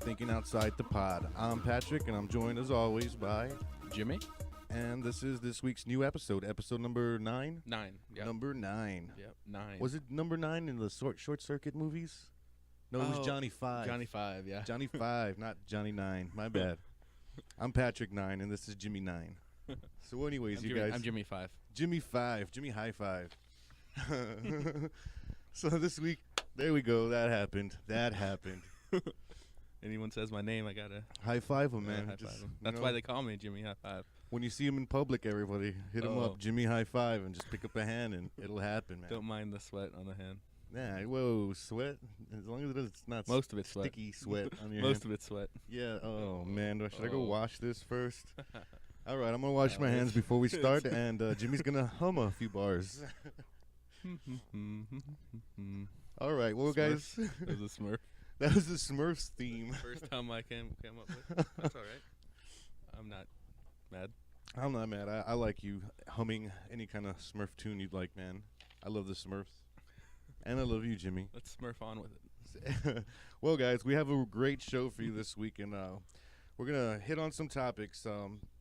Thinking Outside the Pod. I'm Patrick, and I'm joined as always by Jimmy. And this is this week's new episode number 9? 9. Yep. Number 9. Yep, 9. Was it number 9 in the Short Circuit movies? No, it was Johnny 5. Johnny 5, yeah. Johnny 5, not Johnny 9. My bad. I'm Patrick 9, and this is Jimmy 9. So anyways, guys. I'm Jimmy 5. Jimmy 5. Jimmy High 5. So this week, there we go. That happened. Anyone says my name, I gotta high five him, man. high five him. That's why they call me Jimmy High 5. When you see him in public, everybody hit him up, Jimmy High 5, and just pick up a hand, and it'll happen, man. Don't mind the sweat on the hand. Nah, whoa, sweat. As long as it's not most of it's sweat. Sticky sweat on your Most hand. of it's sweat. Yeah. Oh man, should I go wash this first? All right, I'm gonna wash No, my hands before we start, and Jimmy's gonna hum a few bars. All right, well, guys, That was a Smurf. that was the Smurfs theme. First time I came up with. That's all right. I'm not mad. I'm not mad. I like you humming any kind of Smurf tune you'd like, man. I love the Smurfs, and I love you, Jimmy. Let's Smurf on with it. Well, guys, we have a great show for you this week, and we're going to hit on some topics.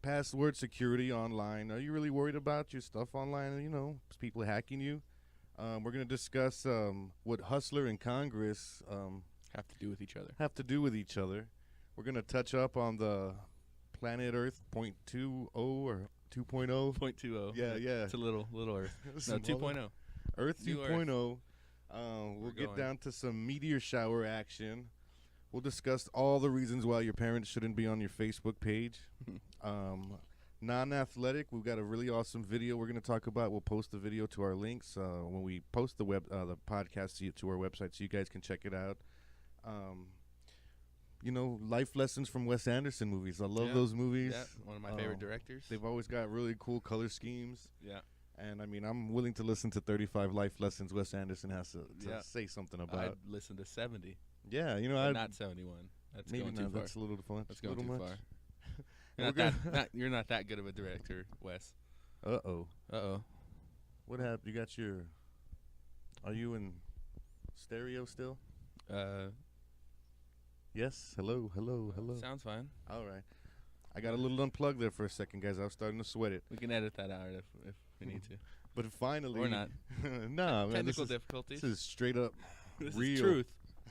Password security online. Are you really worried about your stuff online? You know, people hacking you? We're going to discuss what Hustler and Congress Have to do with each other. have to do with each other. We're going to touch up on the Planet Earth 0.20 or 2.0. 0.20. Yeah. It's a little Earth. No, Some 2.0. Earth New 2.0. We'll get going. down to some meteor shower action. We'll discuss all the reasons why your parents shouldn't be on your Facebook page. Non-athletic, we've got a really awesome video we're going to talk about. We'll post the video to our links when we post the podcast to our website so you guys can check it out. Life lessons from Wes Anderson movies. I love those movies. Yeah, one of my favorite directors. They've always got really cool color schemes. Yeah. And, I mean, I'm willing to listen to 35 life lessons Wes Anderson has to say something about. I'd listen to 70. Yeah, But not 71. That's maybe going not. too far. That's a little fun. That's going too much. far. You're not that good of a director, Wes. Uh-oh. Uh-oh. What happened? You got your... Are you in stereo still? Yes. Hello. Sounds fine. All right. I got a little unplugged there for a second, guys. I was starting to sweat it. We can edit that out if we need to. But finally... Or not. Nah, man. Technical difficulties. This is straight up This real. is truth.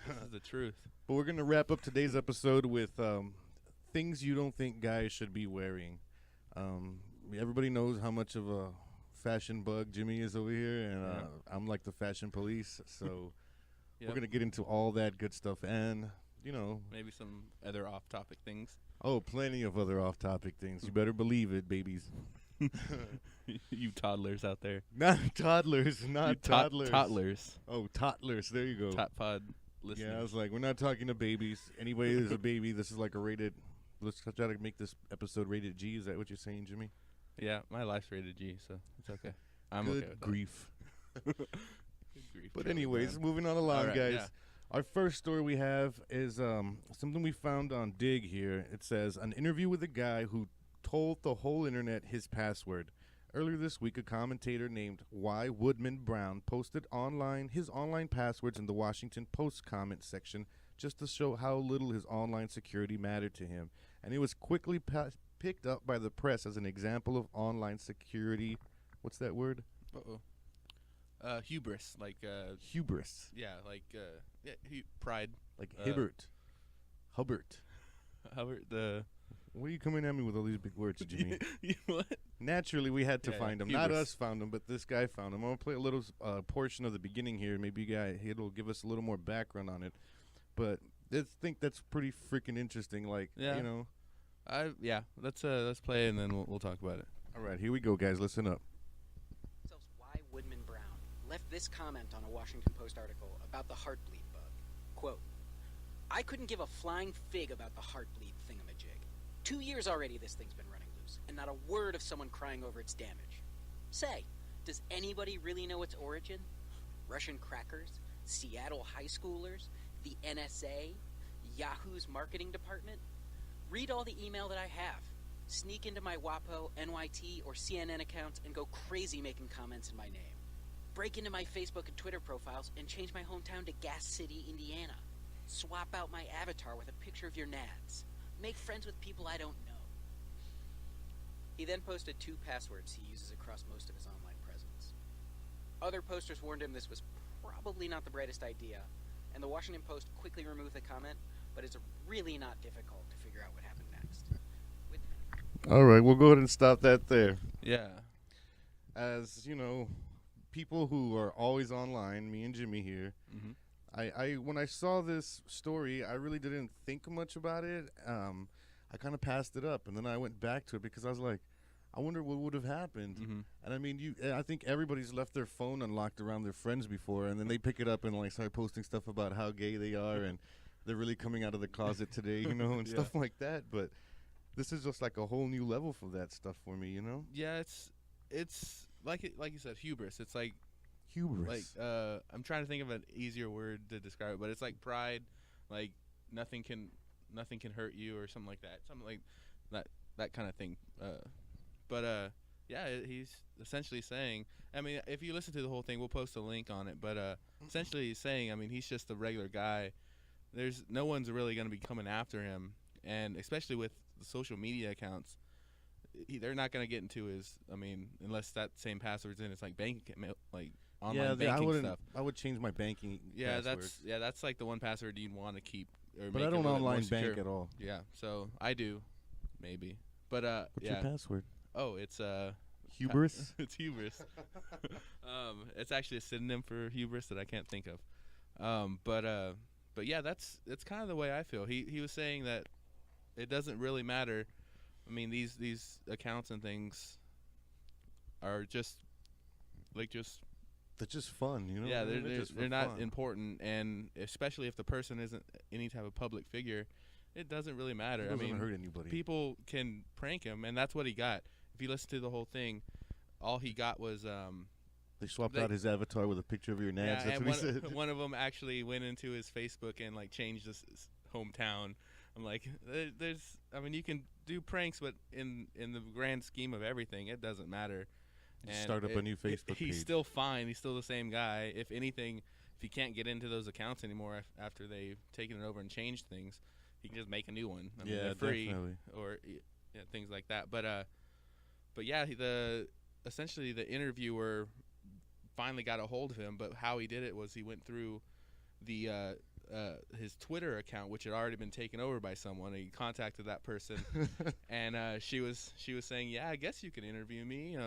This is the truth. But we're going to wrap up today's episode with things you don't think guys should be wearing. Everybody knows how much of a fashion bug Jimmy is over here, and I'm like the fashion police. So we're going to get into all that good stuff and, maybe some other off-topic things. Oh, plenty of other off-topic things. You better believe it, babies. You toddlers out there. Not toddlers, toddlers. Toddlers. Oh, toddlers. There you go. Top pod listeners. Yeah, I was like, we're not talking to babies. Anybody who's a baby, this is like a rated. Let's try to make this episode rated G. Is that what you're saying, Jimmy? Yeah, my life's rated G, so it's okay. I'm Good okay with grief. that. Good grief. But Charlie anyways, Brown. moving on along, All right, guys. yeah. Our first story we have is something we found on Dig here. It says, an interview with a guy who told the whole internet his password. Earlier this week, a commentator named Y. Woodman Brown posted his online passwords in the Washington Post comment section just to show how little his online security mattered to him. And it was quickly picked up by the press as an example of online security. What's that word? Uh-oh. Hubris, like Hubris. yeah, like pride. Like Hibbert. Hubbard. Hubbard, the What are you coming at me with all these big words, Jimmy? What? Naturally, we had to find them. Not Hubris. us found them, but this guy found them. I'm going to play a little portion of the beginning here. Maybe it'll give us a little more background on it. But I think that's pretty freaking interesting. Like, Yeah. Let's play and then we'll talk about it. All right, here we go, guys. Listen up. Y. Woodman Brown left this comment on a Washington Post article about the heartbleed bug. Quote, I couldn't give a flying fig about the heartbleed thingamajig. 2 years already this thing's been running loose, and not a word of someone crying over its damage. Say, does anybody really know its origin? Russian crackers? Seattle high schoolers? The NSA? Yahoo's marketing department? Read all the email that I have. Sneak into my WAPO, NYT, or CNN accounts and go crazy making comments in my name. Break into my Facebook and Twitter profiles and change my hometown to Gas City, Indiana. Swap out my avatar with a picture of your nads. Make friends with people I don't know. He then posted 2 passwords he uses across most of his online presence. Other posters warned him this was probably not the brightest idea, and the Washington Post quickly removed the comment, but it's really not difficult to figure out what happened next. All right, we'll go ahead and stop that there. Yeah. As, you know, people who are always online, me and Jimmy here, Mm-hmm. I when I saw this story, I really didn't think much about it. I kind of passed it up, and then I went back to it because I was like, I wonder what would have happened. Mm-hmm. And I mean, I think everybody's left their phone unlocked around their friends before, and then they pick it up and like start posting stuff about how gay they are and they're really coming out of the closet today, you know, and Yeah. stuff like that. But this is just like a whole new level for that stuff for me, you know. Yeah, it's like you said, hubris. It's like Hubris. I'm trying to think of an easier word to describe it, but it's like pride. Like nothing can hurt you or something like that. Something like that kind of thing. Yeah, he's essentially saying. I mean, if you listen to the whole thing, we'll post a link on it. But essentially, he's saying, I mean, he's just a regular guy. There's no one's really going to be coming after him, and especially with the social media accounts, they're not going to get into his. I mean, unless that same password's in, it's like like online banking stuff. I would change my banking. Yeah, password. that's like the one password you'd want to keep. Or But make I it don't a little bit more online bank secure. at all. Yeah, so I do, maybe. But What's yeah. your password? Oh, it's Hubris. it's hubris. It's actually a synonym for hubris that I can't think of. But yeah, that's kind of the way I feel. He was saying that it doesn't really matter. I mean, these accounts and things are just They're just fun, you know. yeah, They're just for they're not fun. important, and especially if the person isn't any type of public figure, it doesn't really matter. It doesn't hurt anybody. People can prank him, and that's what he got. If you listen to the whole thing, all he got was They swapped out his avatar with a picture of your nads. yeah, That's and what he said. one of them actually went into his Facebook and like changed his hometown. I'm like, there's, I mean, you can do pranks, but in the grand scheme of everything, it doesn't matter. Just start up a new Facebook He's page. still fine. He's still the same guy. If anything, if he can't get into those accounts anymore after they've taken it over and changed things, he can just make a new one. I mean, Yeah, they're free definitely. or things like that. But yeah, essentially the interviewer finally got a hold of him. But how he did it was he went through the his Twitter account, which had already been taken over by someone. And he contacted that person, and she was saying, "Yeah, I guess you can interview me.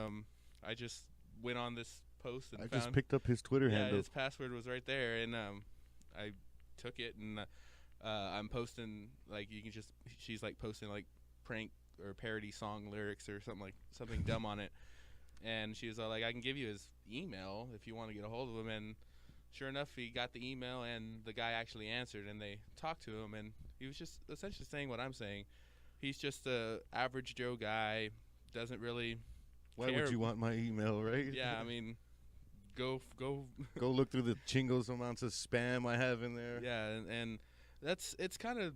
I just went on this post and I found just picked up his Twitter yeah, handle. his password was right there, and I took it, and I'm posting like you can just she's like posting like prank or parody song lyrics or something dumb on it, and she was all like, I can give you his email if you want to get a hold of him, and sure enough, he got the email, and the guy actually answered, and they talked to him, and he was just essentially saying what I'm saying. He's just a average Joe guy, doesn't really. Why would you want my email, right? Yeah, I mean, go. Go look through the chingos amounts of spam I have in there. Yeah, and it's kind of.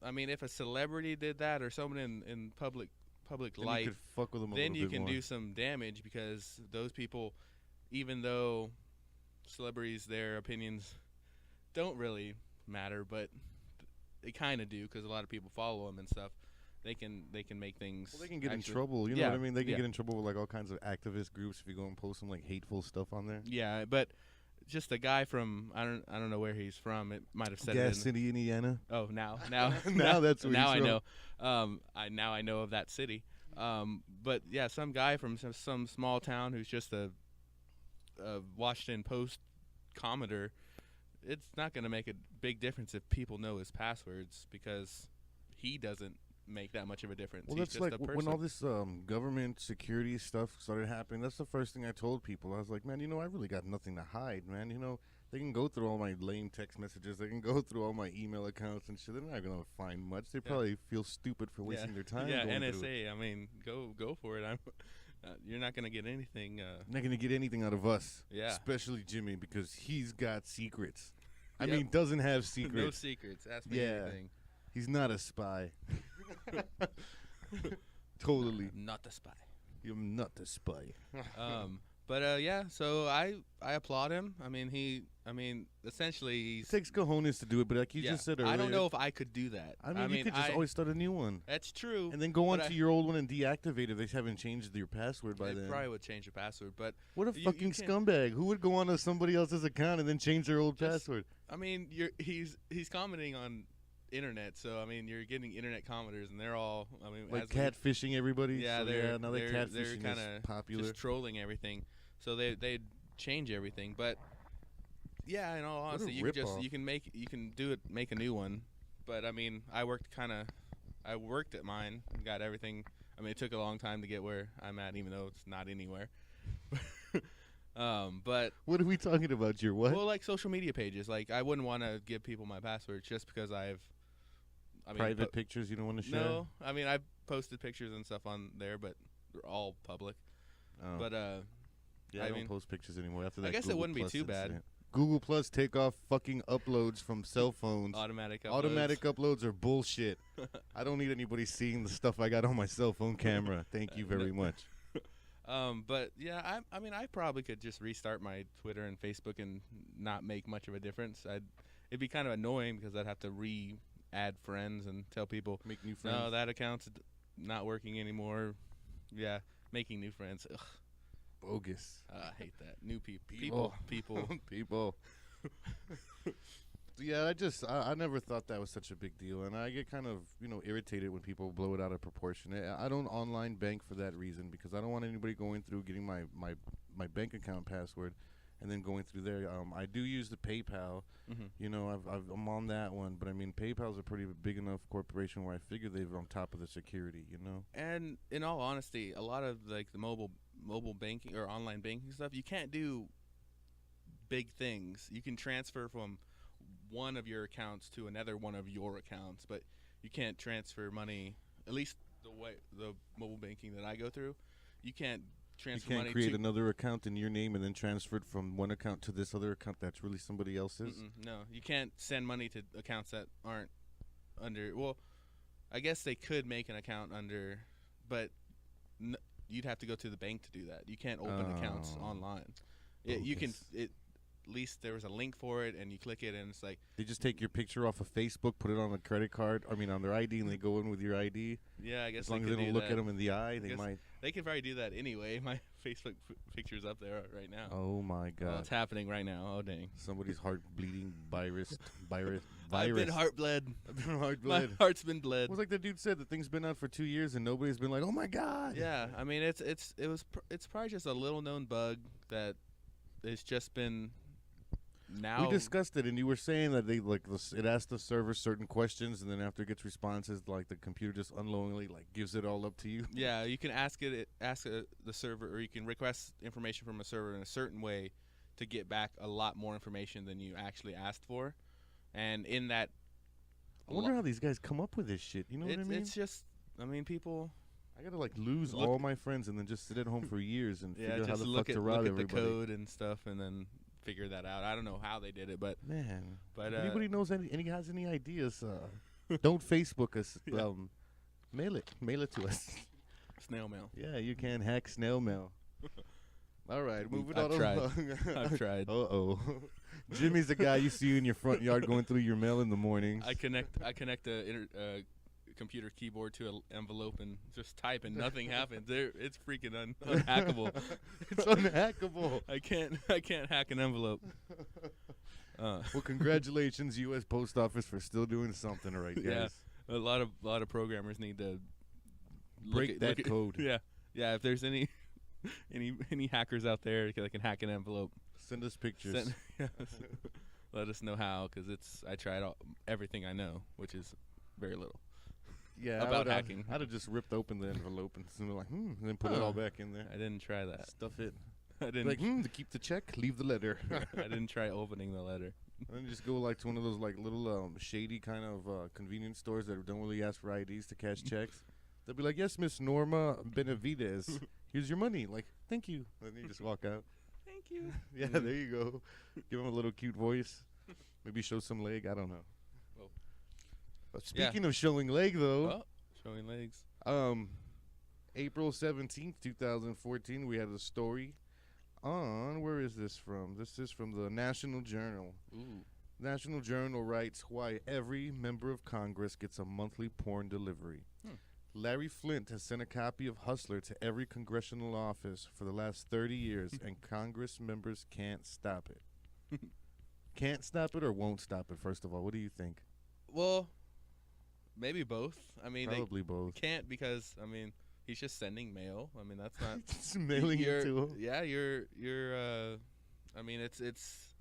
I mean, if a celebrity did that or someone in public Then life, you could fuck with them a then little you bit can more. do some damage because those people, even though celebrities, their opinions don't really matter, but they kind of do because a lot of people follow them and stuff. They can make things. Well, they can get in actually- trouble. You know yeah, what I mean? They can yeah. get in trouble with like all kinds of activist groups if you go and post some like hateful stuff on there. Yeah, but just a guy from I don't know where he's from. It might have said Gas it in City, Indiana. Oh, now Now that's where now he's I from. know. I know of that city. But yeah, some guy from some small town who's just a Washington Post commenter. It's not going to make a big difference if people know his passwords because he doesn't make that much of a difference. Well, He's that's just like a person. when all this government security stuff started happening. That's the first thing I told people. I was like, man, I really got nothing to hide, man. They can go through all my lame text messages. They can go through all my email accounts and shit. They're not gonna find much. They probably feel stupid for wasting their time. Yeah, going through it. NSA. I mean, go for it. You're not going to get anything. Not gonna get anything out of us. Yeah. Especially Jimmy because he's got secrets. I Yep. mean, doesn't have No secrets. secrets. Ask me Yeah. anything. He's not a spy. Totally. I'm not the spy. You're not a spy. But yeah, so I applaud him. Essentially It he's takes cojones to do it, but like you yeah. just said earlier, I don't know if I could do that. I mean, you could just always start a new one. That's true. And then go on but to your old one and deactivate if they haven't changed your password by They then. probably would change the password, but What a you fucking can't- scumbag. Who would go on to somebody else's account and then change their old Just- password? he's commenting on internet, so you're getting internet commenters, and they're all Like as we- catfishing everybody? Yeah, So, they're now that they're catfishing kind is of popular. just trolling everything. So they change everything, but yeah, in all What a honesty, rip-off. you can make a new one. But I worked at mine, got everything. It took a long time to get where I'm at, even though it's not anywhere. But What are we talking about here? What? well, like social media pages, like I wouldn't want to give people my password just because Private pictures you don't want to share? No, I've posted pictures and stuff on there, but they're all public. Oh. But yeah, I don't post pictures anymore after that. I guess it Google wouldn't be Plus too bad. incident. Google Plus take off fucking uploads from cell phones. Automatic uploads are bullshit. I don't need anybody seeing the stuff I got on my cell phone camera. Thank you very much. But yeah, I probably could just restart my Twitter and Facebook and not make much of a difference. It'd be kind of annoying because I'd have to add friends and tell people, Make new friends. no, that account's not working anymore. Yeah, making new friends. Ugh, Bogus. I hate that. New People. people. People. So yeah, I never thought that was such a big deal, and I get kind of irritated when people blow it out of proportion. I don't online bank for that reason because I don't want anybody going through getting my bank account password and then going through there. I do use the PayPal. Mm-hmm. I'm on that one, but PayPal's a pretty big enough corporation where I figure they're on top of the security. And in all honesty, a lot of like the mobile banking or online banking stuff, you can't do big things. You can transfer from one of your accounts to another one of your accounts, but you can't transfer money. At least the mobile banking that I go through, you can't transfer You can't money. create another account in your name and then transfer it from one account to this other account that's really somebody else's. No, you can't send money to accounts that aren't under. Well, I guess they could make an account under, but you'd have to go to the bank to do that. You can't open accounts online. You can. At least there was a link for it, and you click it, and it's like They just take your picture off of Facebook, put it on a credit card. On their ID, and they go in with your ID. yeah, I guess As long as they don't look at them in the eye, they guess- might. They could probably do that anyway. My Facebook picture's up there right now. Oh my Oh, God! it's happening right now. Oh dang! Somebody's heart bleeding, virus. I've been heart bled. heart My bled. heart's been bled. It was like the dude said. The thing's been out for 2 years, and nobody's been like, "Oh my God!" Yeah, it's probably just a little known bug that it's just been now. We discussed it, and you were saying that it asks the server certain questions, and then after it gets responses, like the computer just unknowingly gives it all up to you. Yeah, you can ask the server, or you can request information from a server in a certain way to get back a lot more information than you actually asked for, and in that, I wonder how these guys come up with this shit. You know what I mean? It's just, people. I gotta lose all my friends and then just sit at home for years and figure out how just the look fuck to at rob the everybody. code and stuff, and then figure that out. I don't know how they did it, but Man, But, if anybody knows has any ideas, don't Facebook us. Yeah. Mail it to us. snail mail. Yeah, you can hack snail mail. All right, moving I've on tried. along. I've tried. Uh-oh. Jimmy's the guy you see in your front yard going through your mail in the mornings. I connect a computer keyboard to an envelope and just type, and nothing happens. It's freaking unhackable. It's unhackable. I can't hack an envelope. Well, congratulations, U.S. Post Office, for still doing something right, guys. Yeah, a lot of programmers need to Break that code. Yeah. If there's any hackers out there that can hack an envelope, Send us pictures. let us know how, because I tried everything I know, which is very little. Yeah, about hacking. I'd have just ripped open the envelope and and then put it all back in there. I didn't try that. Stuff it. I didn't. To keep the check, leave the letter. I didn't try opening the letter. And then just go to one of those little shady kind of convenience stores that don't really ask for IDs to cash checks. They'll be like, "Yes, Miss Norma Benavides, here's your money." Like, "Thank you." And then you just walk out. Thank you. Yeah, there you go. Give him a little cute voice. Maybe show some leg. I don't know. Well, Speaking of showing leg, though, Oh, showing legs. April 17th, 2014, we had a story on, where is this from? This is from the National Journal. Ooh. National Journal writes why every member of Congress gets a monthly porn delivery. Larry Flint has sent a copy of Hustler to every congressional office for the last 30 years, and Congress members can't stop it. Can't stop it or won't stop it, first of all? What do you think? Well, maybe both. I mean, Probably they both. can't because, I mean, he's just sending mail. I mean, that's not... Just mailing it to him. Yeah, I mean, it's just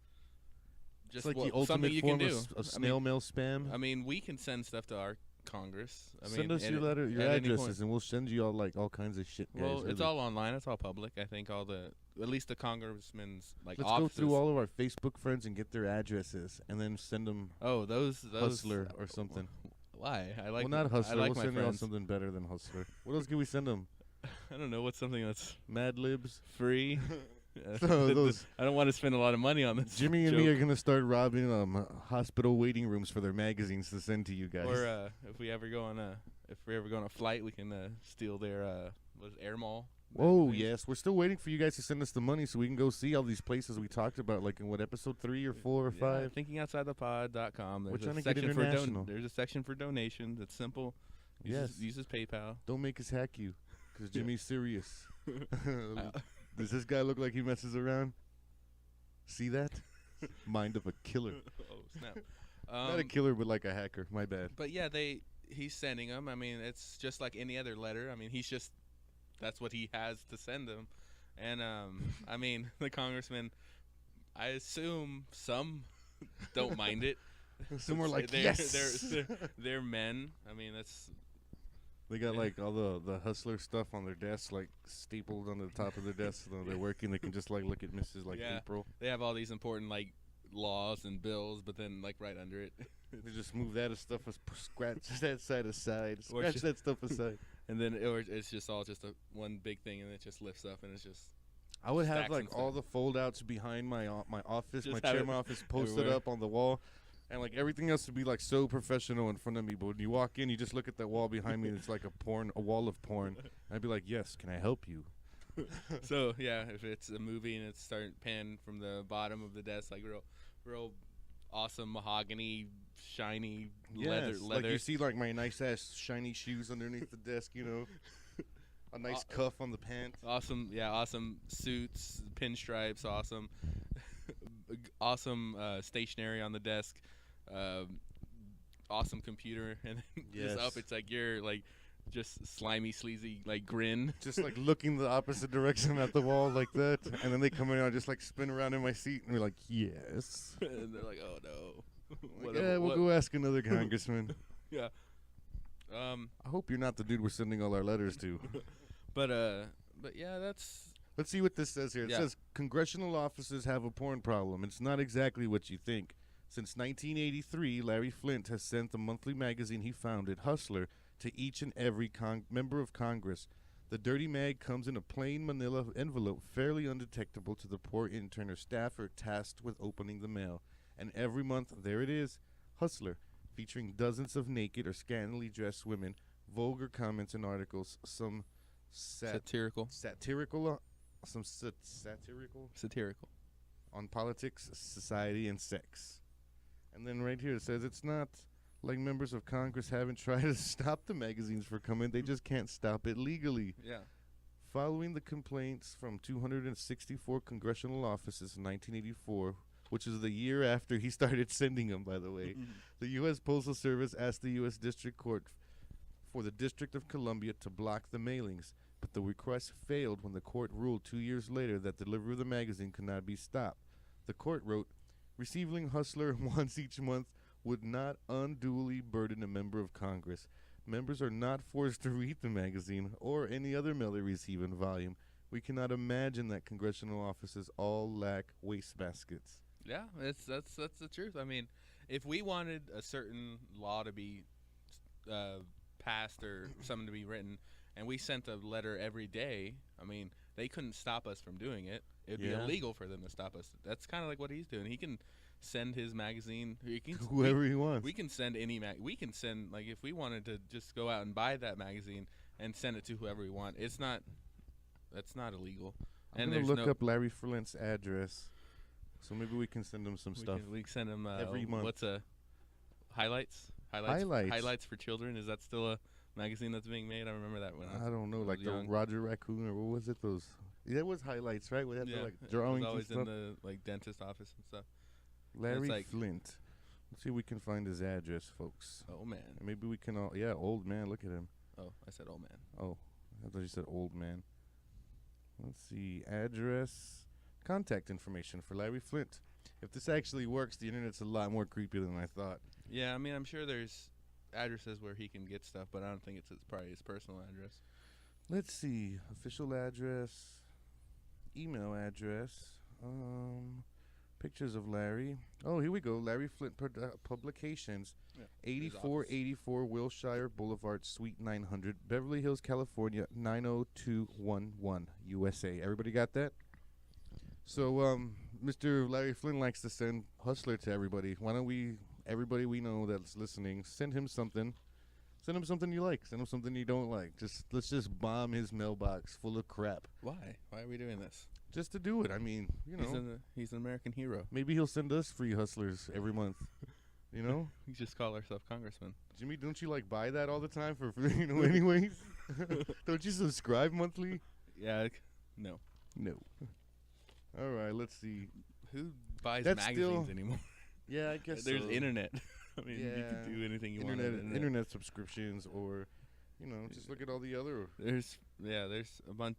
It's like the something ultimate you form can do. of snail mail spam. I mean, we can send stuff to our Congress. Send us your letter, your addresses, and we'll send you all kinds of shit, guys. Well, it's really. all online. It's all public. I think at least the congressmen's Let's offices. go through all of our Facebook friends and get their addresses, and then send them Oh, those Hustler or something. Why? I like. Well, not Hustler. I like We'll my send you all friends. something better than Hustler. What else can we send them? I don't know. What's something that's Mad Libs. free? So those I don't want to spend a lot of money on this. Jimmy and joke. me are gonna start robbing hospital waiting rooms for their magazines to send to you guys. Or if we ever go on a flight, we can steal their Air Mall. Whoa, magazines. yes, we're still waiting for you guys to send us the money so we can go see all these places we talked about, like in what episode 3 or 4 or 5. ThinkingOutsideThePod.com. We're There's trying a to get section for international. There's a section for donations. It's simple. Uses PayPal. Don't make us hack you, because Jimmy's serious. Does this guy look like he messes around? See that? Mind of a killer. Oh snap! Not a killer, but like a hacker. My bad. But yeah, he's sending them. I mean, it's just like any other letter. I mean, that's what he has to send them. And I mean, the congressman, I assume some don't mind it. Some are like, they're, yes. they're men. I mean, that's They got like all the Hustler stuff on their desk, like stapled on the top of their desk. So they're working. They can just like look at Mrs. like Yeah. April. they have all these important like laws and bills, but then like right under it, They just move that stuff, scratch that side aside, Or scratch ju- that stuff aside. and then it's just all just one big thing, and it just lifts up, and it's just I would have Stacks like and all stuff. the foldouts behind my office, Just my have chair, it my office posted everywhere. up on the wall, and like everything else would be like so professional in front of me. But when you walk in, you just look at that wall behind me, and it's like a wall of porn. I'd be like, yes, can I help you? So yeah, if it's a movie and it's starting pan from the bottom of the desk, like real awesome mahogany, shiny leather. Like you see like my nice ass shiny shoes underneath the desk, you know, a nice cuff on the pant. Awesome suits, pinstripes, awesome stationery on the desk, awesome computer, and then just Yes. up, it's like you're like just slimy, sleazy, like grin. Just like looking the opposite direction at the wall like that, and then they come in and I just like spin around in my seat and we're like, yes. And they're like, oh no. Like, yeah, we'll go ask another congressman. Yeah. I hope you're not the dude we're sending all our letters to. But yeah, that's Let's see what this says here. It Yeah. says congressional offices have a porn problem. It's not exactly what you think. Since 1983, Larry Flint has sent the monthly magazine he founded, Hustler, to each and every member of Congress. The dirty mag comes in a plain manila envelope, fairly undetectable to the poor intern or staffer tasked with opening the mail. And every month, there it is, Hustler, featuring dozens of naked or scantily dressed women, vulgar comments and articles, some satirical. satirical on politics, society, and sex. And then right here it says it's not like members of Congress haven't tried to stop the magazines from coming. They just can't stop it legally. Yeah. Following the complaints from 264 congressional offices in 1984, which is the year after he started sending them, by the way, the U.S. Postal Service asked the U.S. District Court for the District of Columbia to block the mailings. But the request failed when the court ruled 2 years later that delivery of the magazine could not be stopped. The court wrote, receiving Hustler once each month would not unduly burden a member of Congress. Members are not forced to read the magazine or any other mail they receive in volume. We cannot imagine that congressional offices all lack wastebaskets. Yeah, that's the truth. I mean, if we wanted a certain law to be passed or something to be written, and we sent a letter every day, I mean, they couldn't stop us from doing it. It'd be Yeah. illegal for them to stop us. That's kind of like what he's doing. He can send his magazine. Whoever he wants. We can send any we can send, like, if we wanted to just go out and buy that magazine and send it to whoever we want. That's not illegal. I'm And gonna there's look no- up Larry Flint's address, so maybe we can send him some stuff. We can send him every month. What's a highlights? Highlights. Highlights for children. Is that still a magazine that's being made? I remember that when I don't know, was like the young. Roger Raccoon or what was it? Those. Yeah, it was highlights, right? We had the, like it drawings was always and in stuff. the like dentist office and stuff. Larry like- Flint. Let's see if we can find his address, folks. Oh man. And maybe we can all. Yeah, old man. Look at him. Oh, I said oh man. Oh, I thought you said old man. Let's see. Address. Contact information for Larry Flint. If this actually works, the internet's a lot more creepy than I thought. Yeah, I mean, I'm sure there's addresses where he can get stuff, but I don't think it's probably his personal address. Let's see. Official address. Email address. Pictures of Larry. Oh, here we go. Larry Flint Publications. Yeah, 8484 Wilshire Boulevard, Suite 900, Beverly Hills, California, 90211, USA. Everybody got that? So, Mr. Larry Flint likes to send Hustler to everybody. Why don't we, everybody we know that's listening, send him something. Send him something you like. Send him something you don't like. Let's just bomb his mailbox full of crap. Why? Why are we doing this? Just to do it. I mean, you know. He's an American hero. Maybe he'll send us free Hustlers every month. You know? We just call ourselves congressman. Jimmy, don't you like buy that all the time for you know, anyways? Don't you subscribe monthly? Yeah. No. No. All right, let's see. Who buys That's magazines still- anymore? Yeah, I guess There's so. internet. I mean, you Yeah. can do anything you want. on the Internet subscriptions, or you know, just look at all the other. There's a bunch.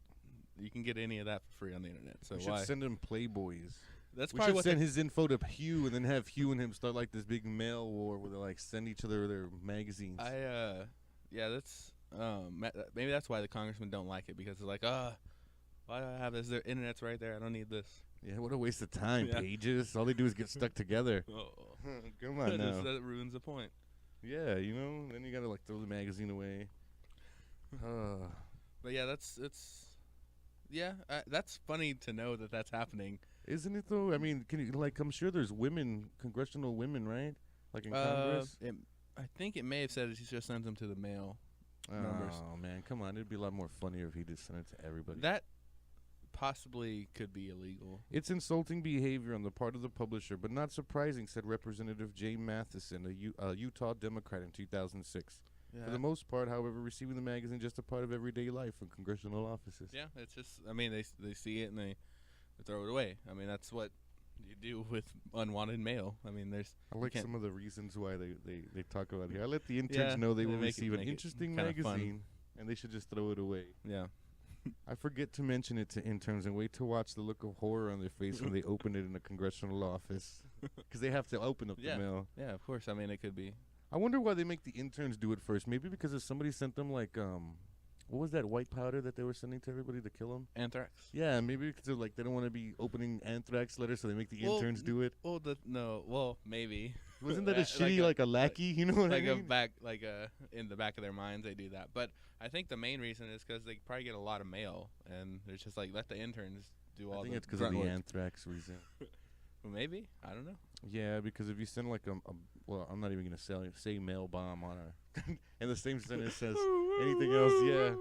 You can get any of that for free on the internet. So We should why? send him Playboys. That's We probably should what send his info to Hugh, and then have Hugh and him start like this big mail war where they like send each other their magazines. Yeah, that's maybe that's why the congressmen don't like it, because they're like, why do I have this? The internet's right there. I don't need this. Yeah, what a waste of time. Yeah. Pages. All they do is get stuck together. Oh, Come on now. that ruins the point. Yeah, you know. Then you gotta like throw the magazine away. But yeah, that's funny to know that that's happening. Isn't it though? I mean, can you like? I'm sure there's women, congressional women, right? Like in Congress. I think it may have said he just sends them to the mail. numbers. Oh man, come on! It'd be a lot more funnier if he just sent it to everybody. That possibly could be illegal. It's insulting behavior on the part of the publisher, but not surprising, said Representative Jay Matheson, a Utah Democrat in 2006. Yeah. For the most part, however, receiving the magazine just a part of everyday life in congressional offices. Yeah, it's just. I mean, they see it and they throw it away. I mean, that's what you do with unwanted mail. I mean, there's. I like can't- some of the reasons why they talk about it here. I let the interns Yeah, know they they will make it- receive an make it interesting kinda fun. magazine, and they should just throw it away. Yeah. I forget to mention it to interns and wait to watch the look of horror on their face when they open it in a congressional office, because they have to open up Yeah. the mail. Yeah, of course. I mean, it could be. I wonder why they make the interns do it first. Maybe because if somebody sent them like what was that white powder that they were sending to everybody to kill them? Anthrax. Yeah, maybe because they're like they don't want to be opening anthrax letters, so they make the Well, interns do it. Well, maybe. Wasn't that a Like shitty like a lackey? You know what I like mean? a back, in the back of their minds, they do that. But I think the main reason is because they probably get a lot of mail, and it's just like let the interns do all I think the it's because of grunt the work. anthrax reason. Well, maybe, I don't know. Yeah, because if you send like well, I'm not even gonna say mail bomb on our, and the same sentence says anything else. Yeah,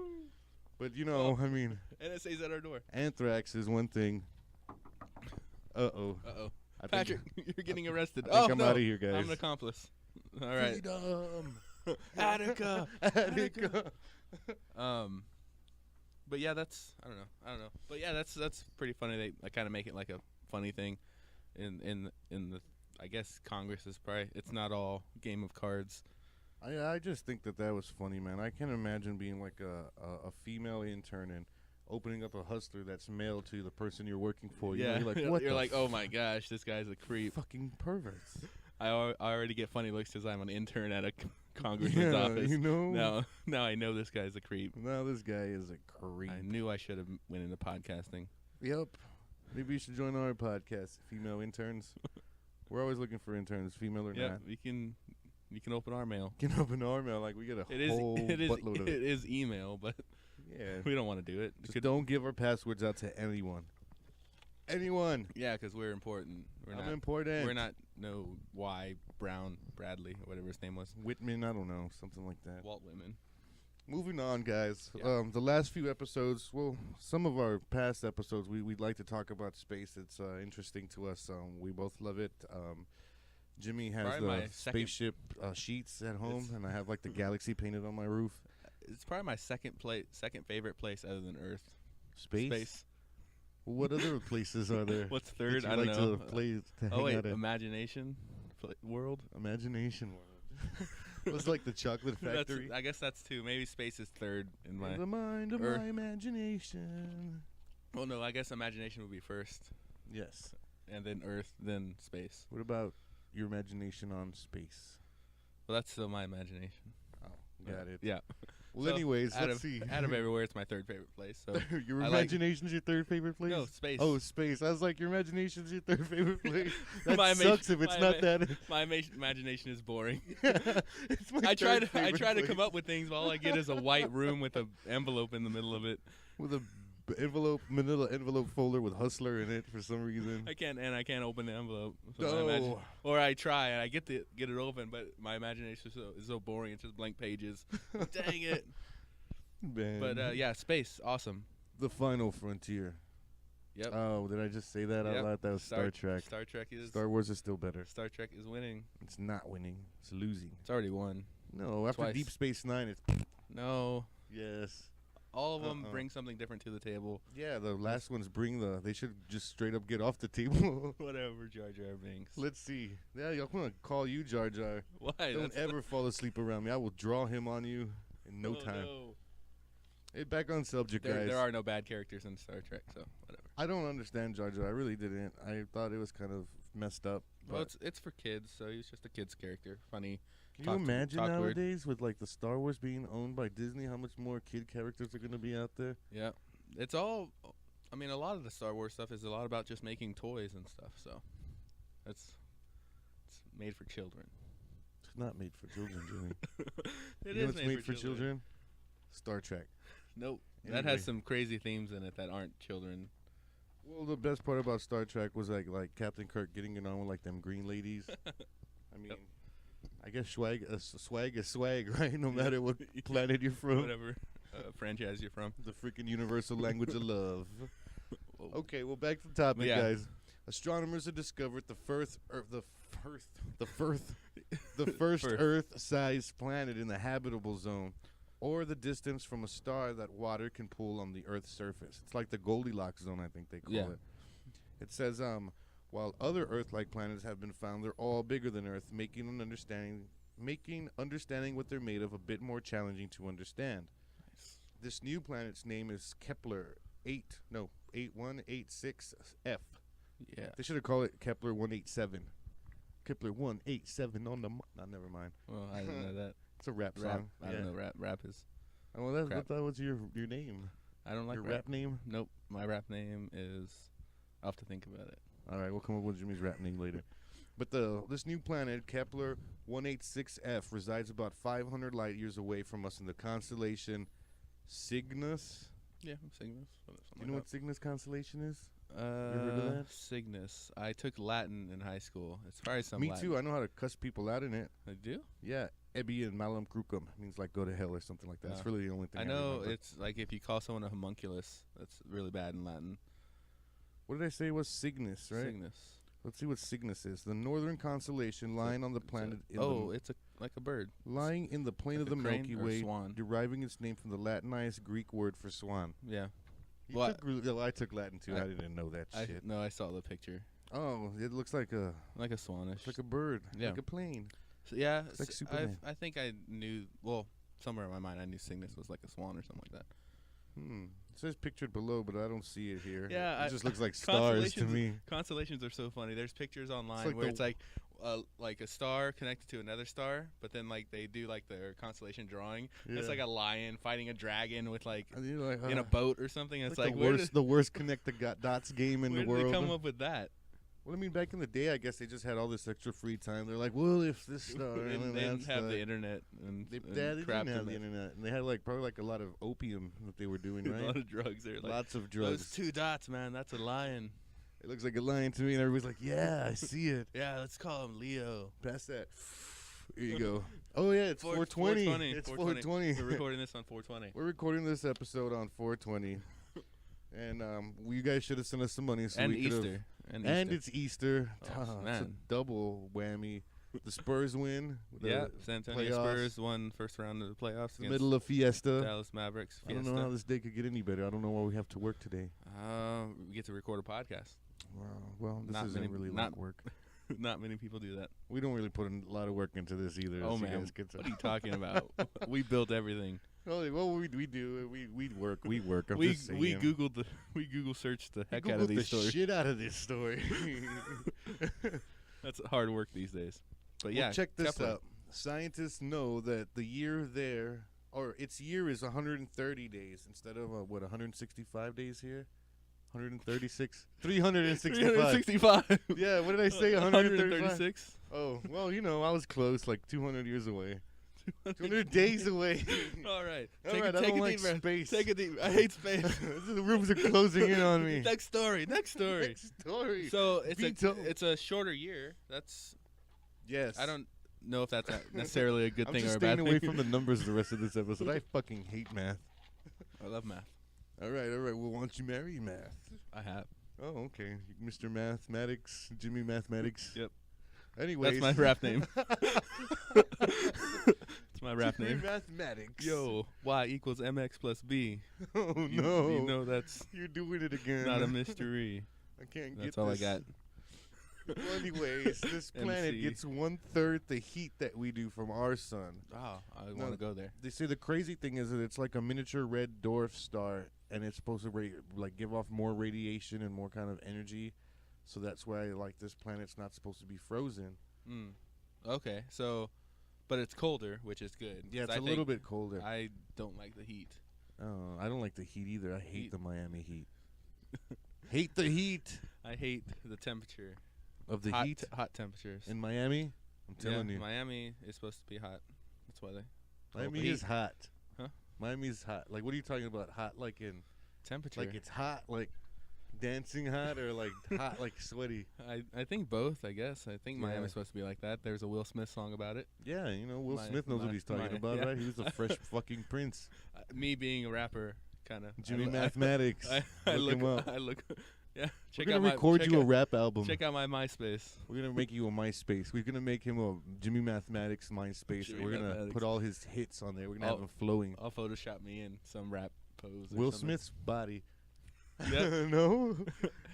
but you know, I mean, NSA's at our door. anthrax is one thing. Uh-oh. Patrick, you're getting arrested. I think oh I'm no, outta here, guys. I'm an accomplice. All right. Freedom. Attica. Attica. But yeah, I don't know. But yeah, that's pretty funny. They kind of make it like a funny thing, in the I guess Congress is probably it's not all game of cards. I just think that was funny, man. I can't imagine being like a female intern and opening up a hustler that's mailed to the person you're working for. You know, you're like, what? You're the like, oh my gosh, this guy's a creep. fucking perverts. I already get funny looks because I'm an intern at a congressman's Yeah, office. you know. Now I know this guy's a creep. Now this guy is a creep. I knew I should have went into podcasting. Yep. Maybe you should join our podcast, female interns. We're always looking for interns, female or Yeah, not. you can open our mail. Get up in our mail, like we get a whole buttload of it it. is email, but Yeah. we don't want to do it. Just don't give our passwords out to anyone. Anyone. Yeah, because we're important. I'm important. We're not no Y Brown Bradley or whatever his name was. Whitman, I don't know, something like that. Walt Whitman. Moving on, guys. Yeah. The last few episodes, well, some of our past episodes, we'd like to talk about space. It's interesting to us. We both love it. Jimmy has Probably my the second- spaceship sheets at home, It's- and I have like the galaxy painted on my roof. It's probably my second favorite place other than Earth. Space. Well, what other places are there? What's that third? you I don't like know. to play to Oh hang wait, out at? Imagination World. Imagination World. It was like the chocolate factory. I guess that's two. Maybe space is third in my. In the mind of Earth. my imagination. Well, no, I guess imagination would be first, Yes. and then Earth, then space. What about your imagination on space? Well, that's still my imagination. Oh, got it. Yeah. Well, So, anyways, out let's of, see. Out of everywhere, it's my third favorite place. So Your I like- imagination's your third favorite place? no, space. Oh, space. I was like, your imagination's your third favorite place. That My sucks if it's my not that. my imagination is boring. It's my I try third to favorite come place. up with things. All I get is a white room with an envelope in the middle of it. with a manila envelope folder with Hustler in it for some reason. I can't open the envelope. So No. or I try and I get it open, but my imagination is so boring. It's just blank pages. Dang it! Man. But yeah, space, awesome. The Final Frontier. Yep. Oh, did I just say that out Yep. loud? That was Star Trek. Star Trek is Star Wars is still better. Star Trek is winning. It's not winning. It's losing. It's already won. No, after Twice. Deep Space Nine, it's No, yes. all of them Uh-uh. bring something different to the table. Yeah, the last ones bring the. They should just straight up get off the table. Whatever, Jar Jar Binks. Let's see. Yeah, I'm gonna call you Jar Jar. Why? Don't That's ever fall asleep around me. I will draw him on you in no oh, time. no. Hey, back on subject, There, guys. there are no bad characters in Star Trek, so whatever. I don't understand Jar Jar. I really didn't. I thought it was kind of messed up. Well, But it's for kids, so he's just a kid's character. Funny. can talk you to- imagine talk weird. nowadays with like the Star Wars being owned by Disney, how much more kid characters are gonna be out there? Yeah, it's all. I mean, a lot of the Star Wars stuff is a lot about just making toys and stuff. So, it's made for children. It's not made for children, Jimmy. It you know is what's made for children? Star Trek. Nope. That Anyway. has some crazy themes in it that aren't children. Well, the best part about Star Trek was like Captain Kirk getting it on with like them green ladies. I mean, I guess swag is swag, right? No matter what planet you're from. Whatever franchise you're from. The freaking universal language of love. Whoa. Okay, well back to the topic, Yeah. guys. Astronomers have discovered the first Firth. Earth-sized planet in the habitable zone, or the distance from a star that water can pull on the Earth's surface. It's like the Goldilocks zone, I think they call Yeah. it. It says, while other Earth-like planets have been found, they're all bigger than Earth, making understanding what they're made of a bit more challenging to understand. Nice. This new planet's name is Kepler 8186F. Yeah. They should have called it Kepler 187. Kepler 187 on the. Never mind. Well, I didn't know that. It's a rap Rap. song. I don't know. Rap is. Oh, well, Crap. that was your name. I don't like your rap. rap name. Nope. My rap name is. I'll have to think about it. All right, we'll come up with Jimmy's rap name later. But this new planet, Kepler 186F, resides about 500 light years away from us in the constellation Cygnus. Yeah, Cygnus. You know what Cygnus constellation is? heard of that? Cygnus. I took Latin in high school. It's probably some Me Latin. too. I know how to cuss people out in it. I do? Yeah, Ebi and Malum Crucum means like go to hell or something like that. That's really the only thing I know remember. it's like if you call someone a homunculus, that's really bad in Latin. What did I say was Cygnus, right? Cygnus. Let's see what Cygnus is. The northern constellation lying on the planet It's like a bird. lying in the plane Like of a the crane Milky or Way, swan? deriving its name from the Latinized Greek word for swan. Yeah. You Well, took I took Latin too. I didn't know that shit. No, I saw the picture. Oh, it looks like a Swanish. bird, Yeah. like a plane. So, yeah, It's like Superman. I think I knew. Well, somewhere in my mind, I knew Cygnus was like a swan or something like that. It says pictured below, but I don't see it here. Yeah, it just looks like stars to me. Constellations are so funny. There's pictures online like where the- it's like a star connected to another star, but then like they do like their constellation drawing. Yeah. It's like a lion fighting a dragon with like And you're like, in a boat or something. It's like the worst connect the dots game in where the did world. they come up with that? Well, I mean, back in the day, I guess they just had all this extra free time. They're like, well, if this star and and they that didn't have star. the internet and, They crap didn't have in the it. internet, and they had like probably like a lot of opium that they were doing, A right? lot of drugs. They're like, Lots of those drugs. 2 dots, man. That's a lion. It looks like a lion to me, and everybody's like, "Yeah, I see it." Yeah, let's call him Leo. Pass that. Here you go. Oh yeah, it's 420. It's 420. We're recording this on 420. We're recording this episode on 420, and you guys should have sent us some money. So And we could've- Easter. And it's Easter. Oh, It's a man. double whammy. The Spurs win. Yeah, San Antonio playoffs. Spurs won first round of the playoffs It's the against middle of Fiesta. Dallas Mavericks. I don't know how this day could get any better. I don't know why we have to work today. We get to record a podcast. Well, this Not isn't many- really not- like work. Not many people do that. We don't really put a lot of work into this either. Oh as you man, guys can tell. what are you talking about? We built everything. Well, we do. We work. We work. I'm We just saying. Google searched the heck out of Googled these the stories. shit out of this story. That's hard work these days. But yeah, Well, check this Kepler. out. Scientists know that the year there, or its year is 130 days instead of 165 days here. 136, 365. 365. Yeah, what did I say? 135. 136. Oh, well, I was close, like 200 years away. 200 days away. All right. All Take right, a I don't deep like breath. space. Take a deep. I hate space. The rooms are closing in on me. Next story. Next story. Next story. So Veto. it's a shorter year. That's Yes. I don't know if that's necessarily a good I'm thing just or a bad staying away thing. from the numbers the rest of this episode. I fucking hate math. I love math. All right. Well, why don't you marry math? I have. Oh, okay. Mr. Mathematics, Jimmy Mathematics. Yep. Anyways. That's my rap name. It's my rap Jimmy name. Mathematics. Yo, y equals mx plus b. Oh, You, no. You know that's You're doing it again. not a mystery. I can't That's get all this. I got. Well, anyways, this planet MC. gets 1/3 the heat that we do from our sun. Oh, I No. want to go there. They say the crazy thing is that it's like a miniature red dwarf star, and it's supposed to give off more radiation and more kind of energy. So that's why this planet's not supposed to be frozen. Mm. Okay, so, but it's colder, which is good. Yeah, 'cause it's I a little think bit colder. I don't like the heat. Oh, I don't like the heat either. I hate Heat. the Miami heat. Hate the heat I hate the temperature. of the hot, heat hot temperatures. in Miami. I'm telling you, Miami is supposed to be hot. That's why they Miami the is heat. hot. Huh? Miami's hot. Like, what are you talking about? Hot, like in, temperature. like it's hot, like dancing hot, or like hot, like sweaty. I think both. I guess I think Yeah. Miami's supposed to be like that. There's a Will Smith song about it. Yeah, Will Mi- Smith knows mi- what he's talking mi- about, yeah. right? He was a fresh fucking prince. Me being a rapper, kind of. Jimmy Mathematics. I Look him up. I look. Yeah. We're Check gonna out my record check you a out- rap album. Check out my MySpace. We're gonna make you a MySpace. We're gonna make him a Jimmy Mathematics MySpace. Jimmy We're gonna Mathematics. put all his hits on there. We're gonna I'll- have him flowing. I'll Photoshop me in some rap pose. or Will something. Smith's body. Yep. No.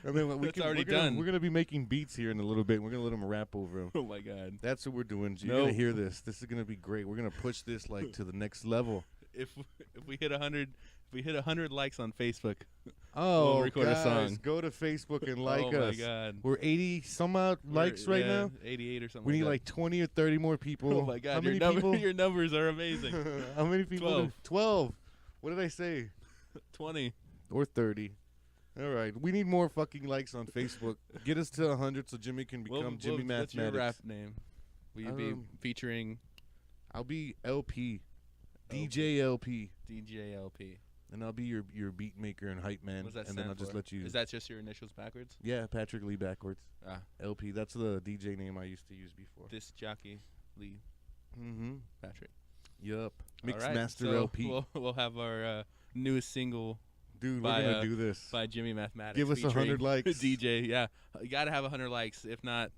And then That's already done. We're gonna be making beats here in a little bit. We're gonna let him rap over him. Oh my God. That's what we're doing. You're No. gonna hear this. This is gonna be great. We're gonna push this to the next level. If we hit 100, if we hit 100 likes on Facebook, Oh, We'll record a guys, song. go to Facebook and like oh us. my God. We're 80 some odd likes right yeah, now. 88 or something. We need like like 20 or 30 more that. people. Oh my God. How many your, people? your numbers are amazing. How many people? 12. 12. What did I say? 20. Or 30. All right. We need more fucking likes on Facebook. Get us to 100 so Jimmy can become Jimmy What's your Mathematics. rap name? Will you be featuring I'll be LP. DJ LP. DJ LP? And I'll be your beat maker and hype man. What's that and stand then I'll just for? let you. Is that just your initials backwards? Yeah, Patrick Lee backwards. Ah, LP. That's the DJ name I used to use before. this jockey Lee Mm-hmm. Patrick. Yup. All Mixed right, Master so LP. We'll have our newest single Dude, by, we're gonna do this. by Jimmy Mathematic. Give us 100 featuring likes. DJ, yeah, you gotta have 100 likes. If not,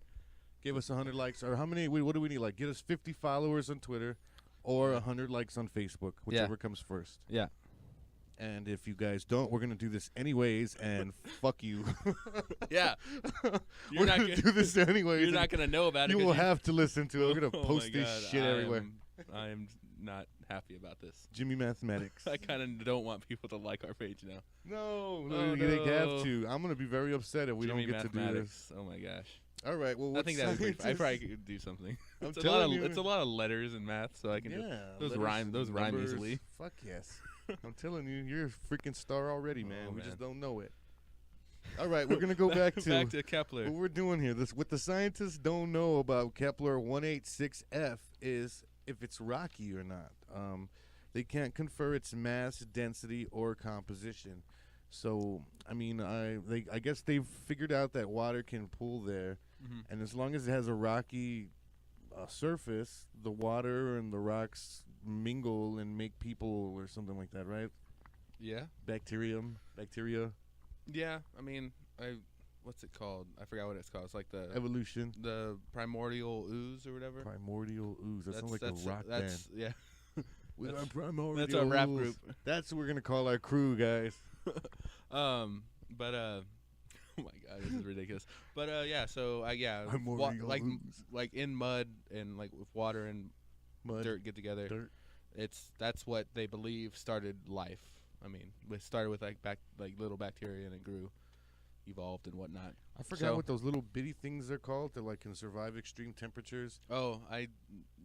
Give us 100 likes. Or how many? What do we need? Like, get us 50 followers on Twitter or 100 likes on Facebook, whichever comes first. yeah, And if you guys don't, we're gonna do this anyways, and fuck you. yeah, We're not gonna gonna- do this anyways. you're and not gonna know about it. You 'cause will have to listen to it. We're gonna Oh post my this God, shit everywhere. I am not happy about this. Jimmy Mathematics. I kind of don't want people to like our page now. No, Oh, they no. have to. I'm gonna be very upset if we Jimmy don't get to do this. Mathematics. Oh my gosh. All right. Well, I think that would be. I scientist- probably could do something. I'm It's a telling lot of you. it's a lot of letters and math, so I can just Yeah, those letters, rhyme numbers. easily. Fuck yes. I'm telling you, you're a freaking star already, man. Oh, We man. just don't know it. All right, we're gonna go back to Kepler. what we're doing here. This what the scientists don't know about Kepler 186f is if it's rocky or not. They can't confer its mass, density, or composition. So, I mean, I guess they've figured out that water can pool there, Mhm. and as long as it has a rocky surface, the water and the rocks mingle and make people or something like that, right? Yeah. Bacteria. Yeah. I mean, what's it called? I forgot what it's called. It's like Evolution. the primordial ooze or whatever. Primordial ooze. That sounds like a rock band. Yeah. We are That's- primordial. That's our rap ooze. group. That's what we're gonna call our crew, guys. But oh my god, this is ridiculous. But yeah, so Primordial ooze. like in mud and like with water and Mud. dirt get together. Dirt. That's what they believe started life. I mean, it started with like little bacteria and it grew, evolved and whatnot. I forgot So- what those little bitty things are called that like can survive extreme temperatures. Oh, I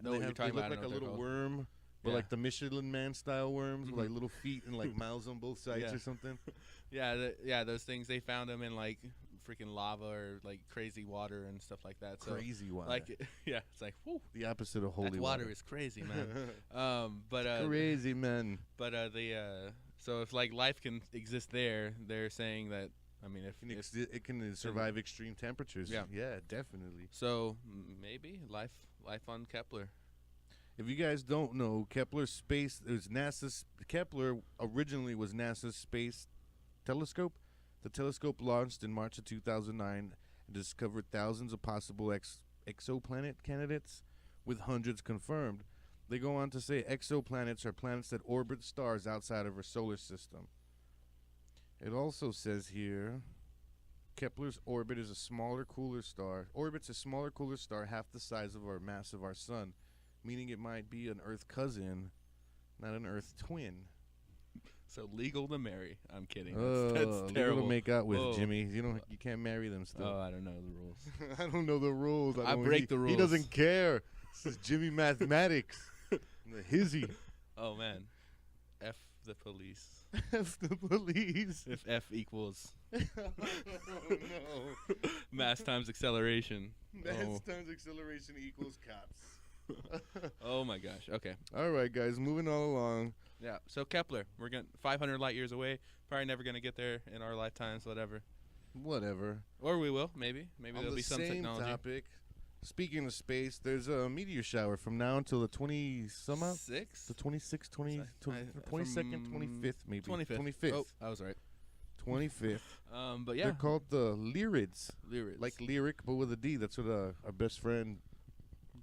know what you're talking they about. look I like a know what they're little called. worm, but Yeah. like the Michelin Man style worms with like Mhm. little feet and like mouths on both sides Yeah. or something. Yeah, those things they found them in like freaking lava or like crazy water and stuff like that. So Crazy water. like yeah, it's like whew, the opposite of holy that water is crazy, man. Crazy man. But so if like life can exist there, they're saying that I mean if It can survive extreme temperatures. Yeah. Yeah, definitely. so maybe life on Kepler. If you guys don't know, Kepler space is NASA's Kepler originally was NASA's space telescope. The telescope launched in March of 2009 and discovered thousands of possible exoplanet candidates, with hundreds confirmed. They go on to say exoplanets are planets that orbit stars outside of our solar system. It also says here, Kepler's orbit is a smaller, cooler star. Orbits a smaller, cooler star half the size of our mass of our sun, meaning it might be an Earth cousin, not an Earth twin. So legal to marry. I'm kidding. Legal That's terrible. to make out with, Whoa. Jimmy. You can't marry them still. Oh, I don't know the rules. I don't know the rules. I don't- break he- the He rules. doesn't care. This is Jimmy Mathematics. The hizzy. Oh man, F the police. F the police. If F equals Oh, no. mass times acceleration. Mass times acceleration equals cops. Oh my gosh. Okay. All right, guys, moving on along. Yeah. So Kepler, we're going 500 light years away. Probably never gonna get there in our lifetimes. Whatever. Whatever. Or we will. Maybe. Maybe On there'll the be some same technology. topic, speaking of space, there's a meteor shower from now until the 20 some out? Six. The 26th, 20, Sorry, 22nd, from 25th, maybe. 25th. 25th. Oh, I was right. 25th. But yeah. They're called the Lyrids. Lyrids. Like lyric, but with a D. That's what our best friend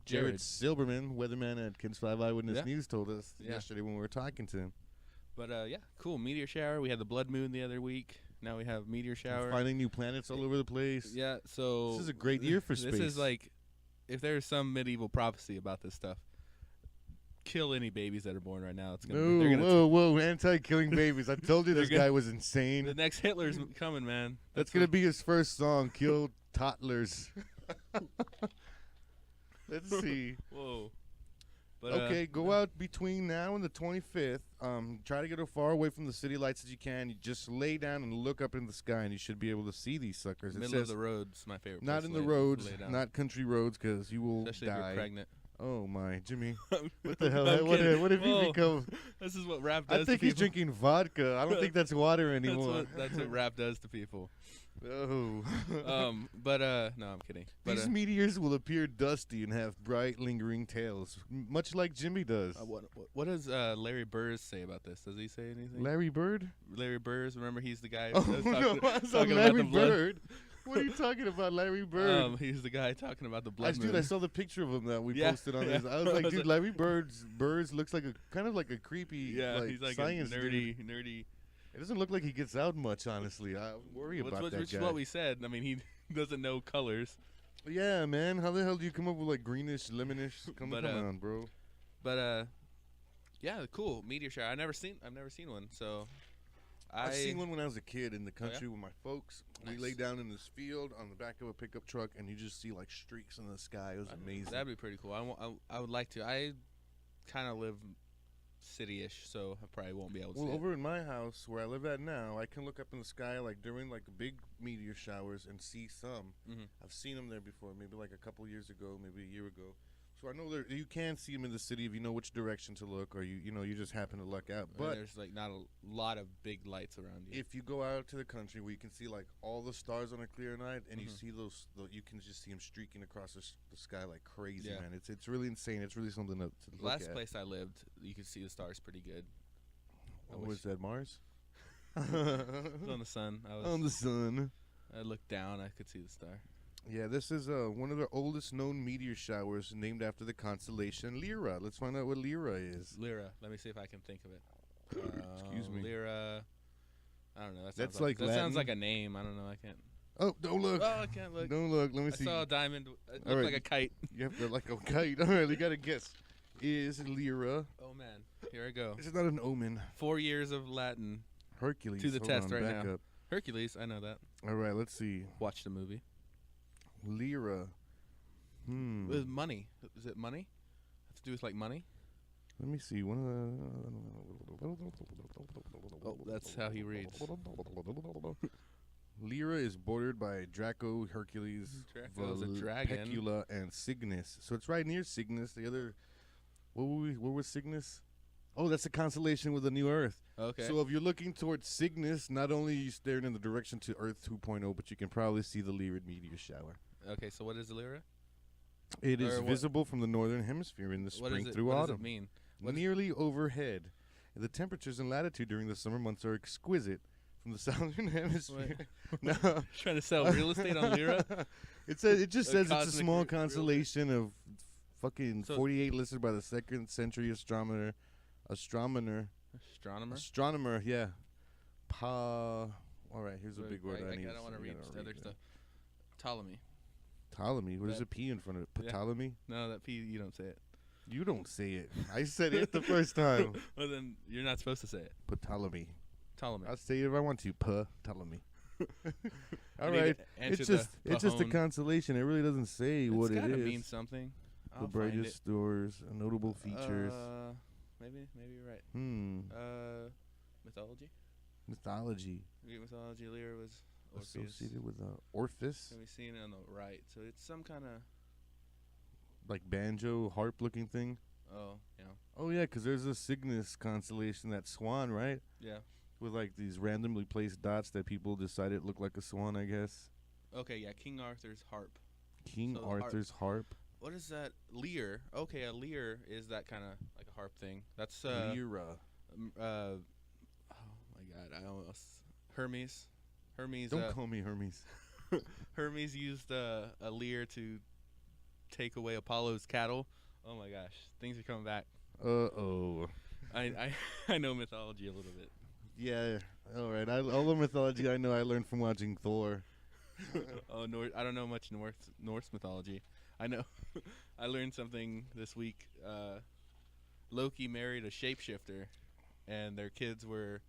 Jared Silberman, weatherman at Kins 5 Eyewitness Yeah. News, told us Yeah. yesterday when we were talking to him. But yeah, cool. Meteor shower. We had the blood moon the other week. Now we have meteor shower. Finding new planets all over the place. Yeah. So This is a great year for This space. is like, if there's some medieval prophecy about this stuff, kill any babies that are born right now. It's gonna. No, They're gonna whoa, anti-killing babies. I told you this They're gonna- guy was insane. the next Hitler's coming, man. That's going to be his first song, Kill Toddlers. Let's see. Whoa. But, Okay, go out between now and the 25th. Try to get as far away from the city lights as you can. You just lay down and look up in the sky, and you should be able to see these suckers. It Middle of says the road's my favorite. not place in to the lay- roads, lay down. not country roads, because you will Especially if die. you're pregnant. Oh my, Jimmy! What the hell? I'm kidding. What have you Whoa. become? This is what rap does. I think to he's people. drinking vodka. I don't think that's water anymore. That's what rap does to people. Oh. But no, I'm kidding. But These meteors will appear dusty and have bright, lingering tails, much like Jimmy does. what does Larry Burrs say about this? Does he say anything? Larry Bird? Larry Burrs, remember he's the guy. Oh that was no, talking, I saw talking about Larry the blood. Bird. What are you talking about, Larry Bird? He's the guy talking about the blood Dude, moon. I saw the picture of him that we Yeah, posted on yeah. his. I was like, dude, Larry Birds looks like a kind of like a creepy, yeah, like, he's like science a dude. nerdy. It doesn't look like he gets out much, honestly. I worry about that Which guy. is what we said. I mean, he doesn't know colors. Yeah, man. How the hell do you come up with like greenish, lemonish? Come But, on, bro. But yeah, cool meteor shower. I've never seen one. So I've seen one when I was a kid in the Oh, yeah? country with my folks. Nice. We lay down in this field on the back of a pickup truck, and you just see like streaks in the sky. It was amazing. That'd be pretty cool. I would like to. I kind of live city-ish, so I probably won't be able to Well, see over in my house where I live at now, I can look up in the sky like during like big meteor showers and see some. Mhm. I've seen them there before, maybe like a couple years ago, maybe a year ago. So I know you can see them in the city if you know which direction to look, or you just happen to luck out. And But there's like not a lot of big lights around you. if you go out to the country where you can see like all the stars on a clear night, and you Mhm. see you can just see them streaking across the sky like crazy, Yeah. man. It's really insane. It's really something to look Last at. place I lived, you could see the stars pretty good. I What was that, Mars? It was on the sun. On the sun. I looked down, I could see the star. Yeah, this is one of the oldest known meteor showers, named after the constellation Lyra. Let's find out what Lyra is. Lyra. Let me see if I can think of it. Excuse me. Lyra. I don't know. That's That like sounds like Latin. a name. I don't know. I can't. Oh, don't look. Oh, I can't look. Don't look. Let me I see. saw a diamond. It All looked right. like a kite. You have to like a kite. All right, you got to guess. Is Lyra? Oh man. Here I go. This is not an omen. 4 years of Latin. Hercules. To the Hold test on, right back now. up. Hercules. I know that. All right, let's see. Watched the movie. Lyra. With money. Is it money? Have to do with like money? Let me see. Oh, that's how he reads. Lyra is bordered by Draco, Hercules, Draco's a dragon. Pecula, and Cygnus. So it's right near Cygnus. The other, what was Cygnus? Oh, that's the constellation with the new Earth. Okay. So if you're looking towards Cygnus, not only are you staring in the direction to Earth 2.0, but you can probably see the Lyrid meteor shower. Okay, so what is Lyra? It is Or what- visible from the northern hemisphere in the What spring is it? through What autumn. does it mean? What is- Nearly overhead. The temperatures and latitude during the summer months are exquisite. From the southern hemisphere. No. Trying to sell real estate on Lyra? It just A says it's a cosmic small real constellation of fucking So- 48 listed by the 2nd century astronomer. Astronomer? Yeah. All right, here's a big word I need. I don't want to read the other stuff. Ptolemy. Ptolemy. What is That- a P in front of it? Yeah. Ptolemy? No, that P, you don't say it. You don't say it. I said it the first time. Well, then you're not supposed to say it. Ptolemy. Ptolemy. I'll say it if I want to. Ptolemy. All I need right. to answer It's just a Pahone. constellation. It really doesn't say what It's it gotta is. mean something. The I'll find brightest it. stars, notable features. Maybe you're right. Mythology. Mythology Greek mythology. Lyra was Orpheus. associated with Orpheus, Can we see it on the right? So it's some kind of. like banjo harp looking thing. Oh yeah. Oh yeah, 'cause there's a Cygnus constellation, that swan, right? Yeah. With like these randomly placed dots that people decided look like a swan, I guess. Okay. Yeah. King Arthur's harp. King So the harp. Arthur's harp. What is that? Lyre. Okay, a lyre is that kind of like a harp thing. That's Lyra. oh my god, I almost Hermes. Don't call me Hermes. Hermes used a lyre to take away Apollo's cattle. Oh my gosh, things are coming back. Oh. I know mythology a little bit. Yeah. All right. All the mythology I know, I learned from watching Thor. Oh, I don't know much Norse mythology. I know. I learned something this week. Loki married a shapeshifter, and their kids were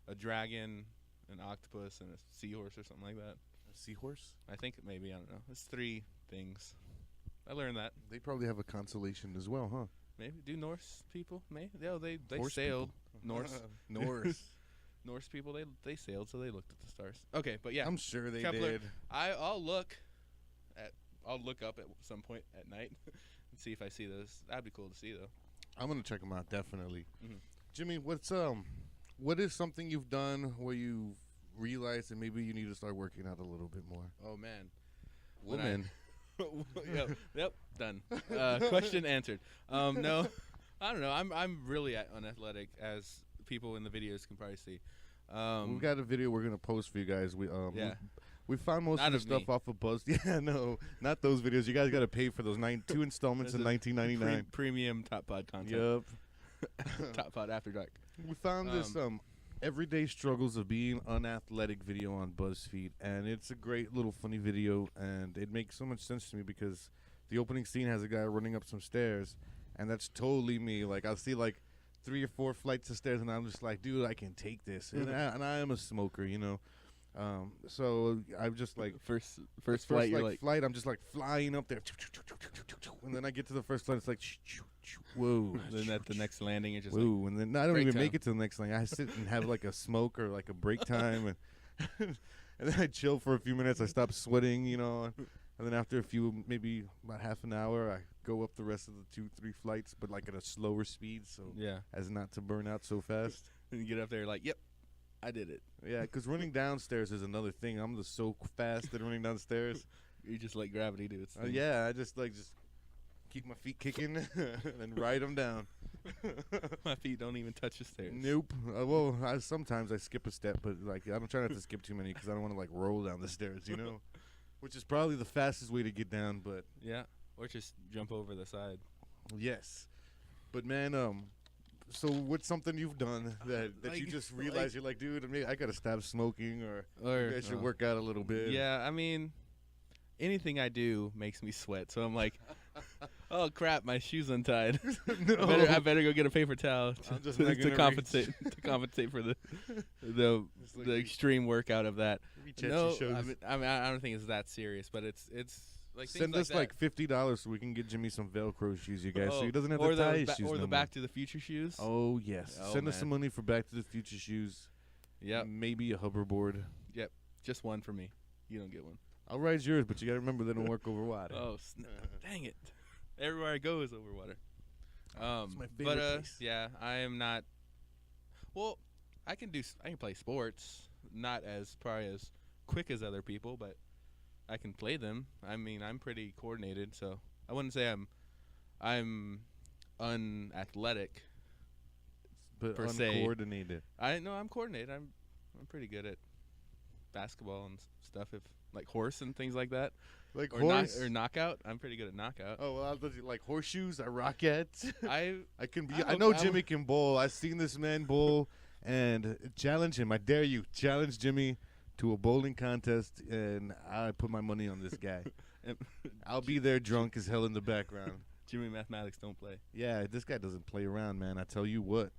a dragon, an octopus, and a seahorse or something like that. A seahorse? I think maybe, I don't know. It's 3 things. I learned that. They probably have a constellation as well, huh? Maybe. Do Norse people? Maybe. Yeah, they Horse sailed. people. Norse. Norse. Norse people, they sailed, so they looked at the stars. Okay, but yeah. I'm sure they Kepler. did. I'll look up at some point at night and see if I see those. That'd be cool to see, though. I'm gonna check them out, definitely. Mhm. Jimmy, what is something you've done where you've realized that maybe you need to start working out a little bit more? Oh man. Woman. Yep. Done. Question answered. No, I don't know. I'm really unathletic, as people in the videos can probably see. We've got a video we're gonna post for you guys. Yeah. We found most Not of the of stuff me. off of Buzz. Yeah, no, not those videos. You guys got to pay for those 2 installments in This is 1999. Premium Top Pod content. Yep. Top Pod After Dark. We found this everyday struggles of being unathletic video on BuzzFeed, and it's a great little funny video, and it makes so much sense to me because the opening scene has a guy running up some stairs, and that's totally me. Like, I'll see like 3 or 4 flights of stairs, and I'm just like, dude, I can take this, and I am a smoker, you know. So I'm just like First flight, you're like, flight, I'm just like flying up there, and then I get to the first flight, it's like, whoa. then at the next landing, it's just Whoa, and then I don't break even make time. it to the next thing. I sit and have like a smoke or like a break time, and and then I chill for a few minutes. I stop sweating, you know, and then after maybe about half an hour, I go up the rest of the 2-3 flights, but like at a slower speed, so Yeah. as not to burn out so fast. And you get up there like, yep, I did it. Yeah, because running downstairs is another thing. I'm just so fast at running downstairs. You just let gravity do its thing. Yeah, I just keep my feet kicking and ride them down. My feet don't even touch the stairs. Nope. Sometimes I skip a step, but like I'm trying not to skip too many because I don't want to like roll down the stairs, you know, which is probably the fastest way to get down. But Yeah. Or just jump over the side. yes, but man, so what's something you've done that Like- you just realize you're like, dude, I gotta stop smoking, or Or I should work out a little bit. Yeah, I mean, anything I do makes me sweat. So I'm like, oh crap, my shoe's untied. No. I better go get a paper towel I'm just to, not to gonna compensate to compensate for the It's like the extreme workout of that. reach at No, your shows. I mean, I don't think it's that serious, but it's like things Send like us that. like $50 so we can get Jimmy some Velcro shoes, you guys, so he doesn't have or to tie the his shoes or no the more. Back to the Future shoes. Oh yes, Oh, send us some man. money for Back to the Future shoes. Yep, Maybe a hoverboard. just one for me. You don't get one. I'll ride yours, but you gotta remember they don't work over water. Oh, dang it! Everywhere I go is over water. my But favorite place. yeah, I am not. Well, I can play sports, not as probably as quick as other people, but I can play them. I mean, I'm pretty coordinated, so I wouldn't say I'm unathletic. but per se. uncoordinated. I know I'm coordinated. I'm pretty good at basketball and stuff. If like horse and things like that, Like or horse. or knockout. I'm pretty good at knockout. Oh well, I thought you like horseshoes. I rocket. I I can be. I'm I know okay- Jimmy can bowl. I've seen this man bowl, and challenge him. I dare you. Challenge Jimmy to a bowling contest, and I put my money on this guy. I'll be there drunk as hell in the background. Jimmy Mathematics don't play. Yeah, this guy doesn't play around, man. I tell you what.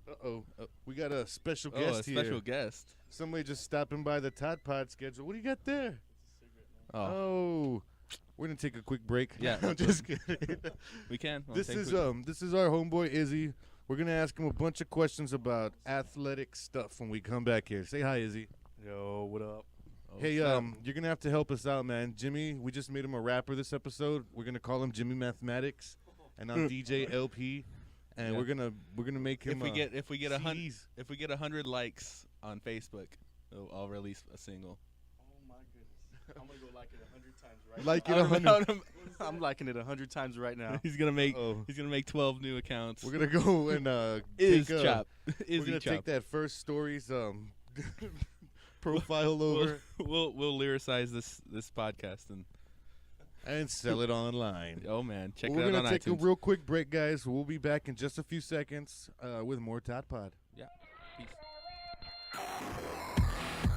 Uh-oh. We got a special Oh, guest a here. special guest. Somebody just stopping by the Todd Pod schedule. What do you got there? Oh, Oh. We're going to take a quick break. Yeah. I'm just kidding. we can. Wanna This take a is quick- this is our homeboy Izzy. We're going to ask him a bunch of questions about athletic stuff when we come back here. Say hi, Izzy. Yo, what up? Oh, Hey, snap. you're going to have to help us out, man. Jimmy, we just made him a rapper this episode. We're going to call him Jimmy Mathematics, and I'm DJ LP, and Yeah. we're gonna make him if we get a hundred CDs. if we get 100 likes on Facebook, I'll release a single. Oh my goodness. I'm gonna go like it 100 times right Like it I don't 100. know. I'm liking it 100 times right now. He's gonna make Uh-oh. he's gonna make 12 new accounts. We're gonna go and Is take, chop. we're Is gonna chop. take that first story's profile over We'll lyricize this podcast and sell it online. oh man, check Well, it we're out gonna on take iTunes. a real quick break, guys. We'll be back in just a few seconds with more Todd Pod. Peace.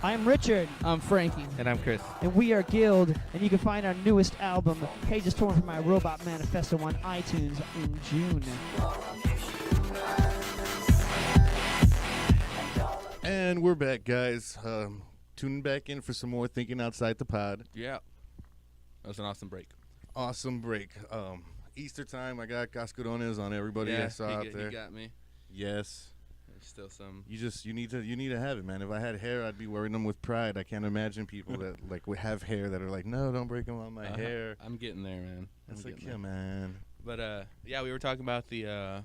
I'm Richard, I'm Frankie. And I'm Chris. and we are Guild, and you can find our newest album, Pages Torn from My Robot Manifesto, on iTunes in June. And we're back, guys. Tuning back in for some more Thinking Outside the Pod. Yeah, that was an awesome break. Awesome break. Easter time. I got Cascarones on everybody I saw out there. He got me. Yes. There's still some. You need to have it, man. If I had hair, I'd be wearing them with pride. I can't imagine people that like would have hair that are like, no, don't break them on my hair. I'm getting there, man. It's I'm like, getting yeah, there. man. But yeah, we were talking about the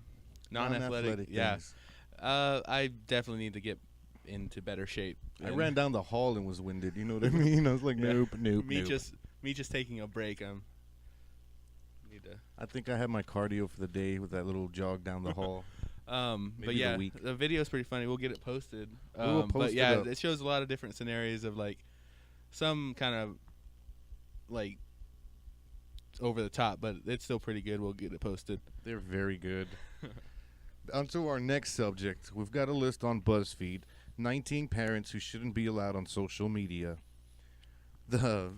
non-athletic. Yeah, things. I definitely need to get into better shape. I And ran down the hall and was winded. You know what I mean? I was like, Yeah. nope. me just taking a break. Need to. I think I had my cardio for the day with that little jog down the hall. Maybe But the yeah, week. the video's pretty funny. We'll get it posted. We will But post it yeah, up. it shows a lot of different scenarios of like some kind of like over the top, but it's still pretty good. We'll get it posted. They're very good. On to our next subject. We've got a list on BuzzFeed. 19 parents who shouldn't be allowed on social media.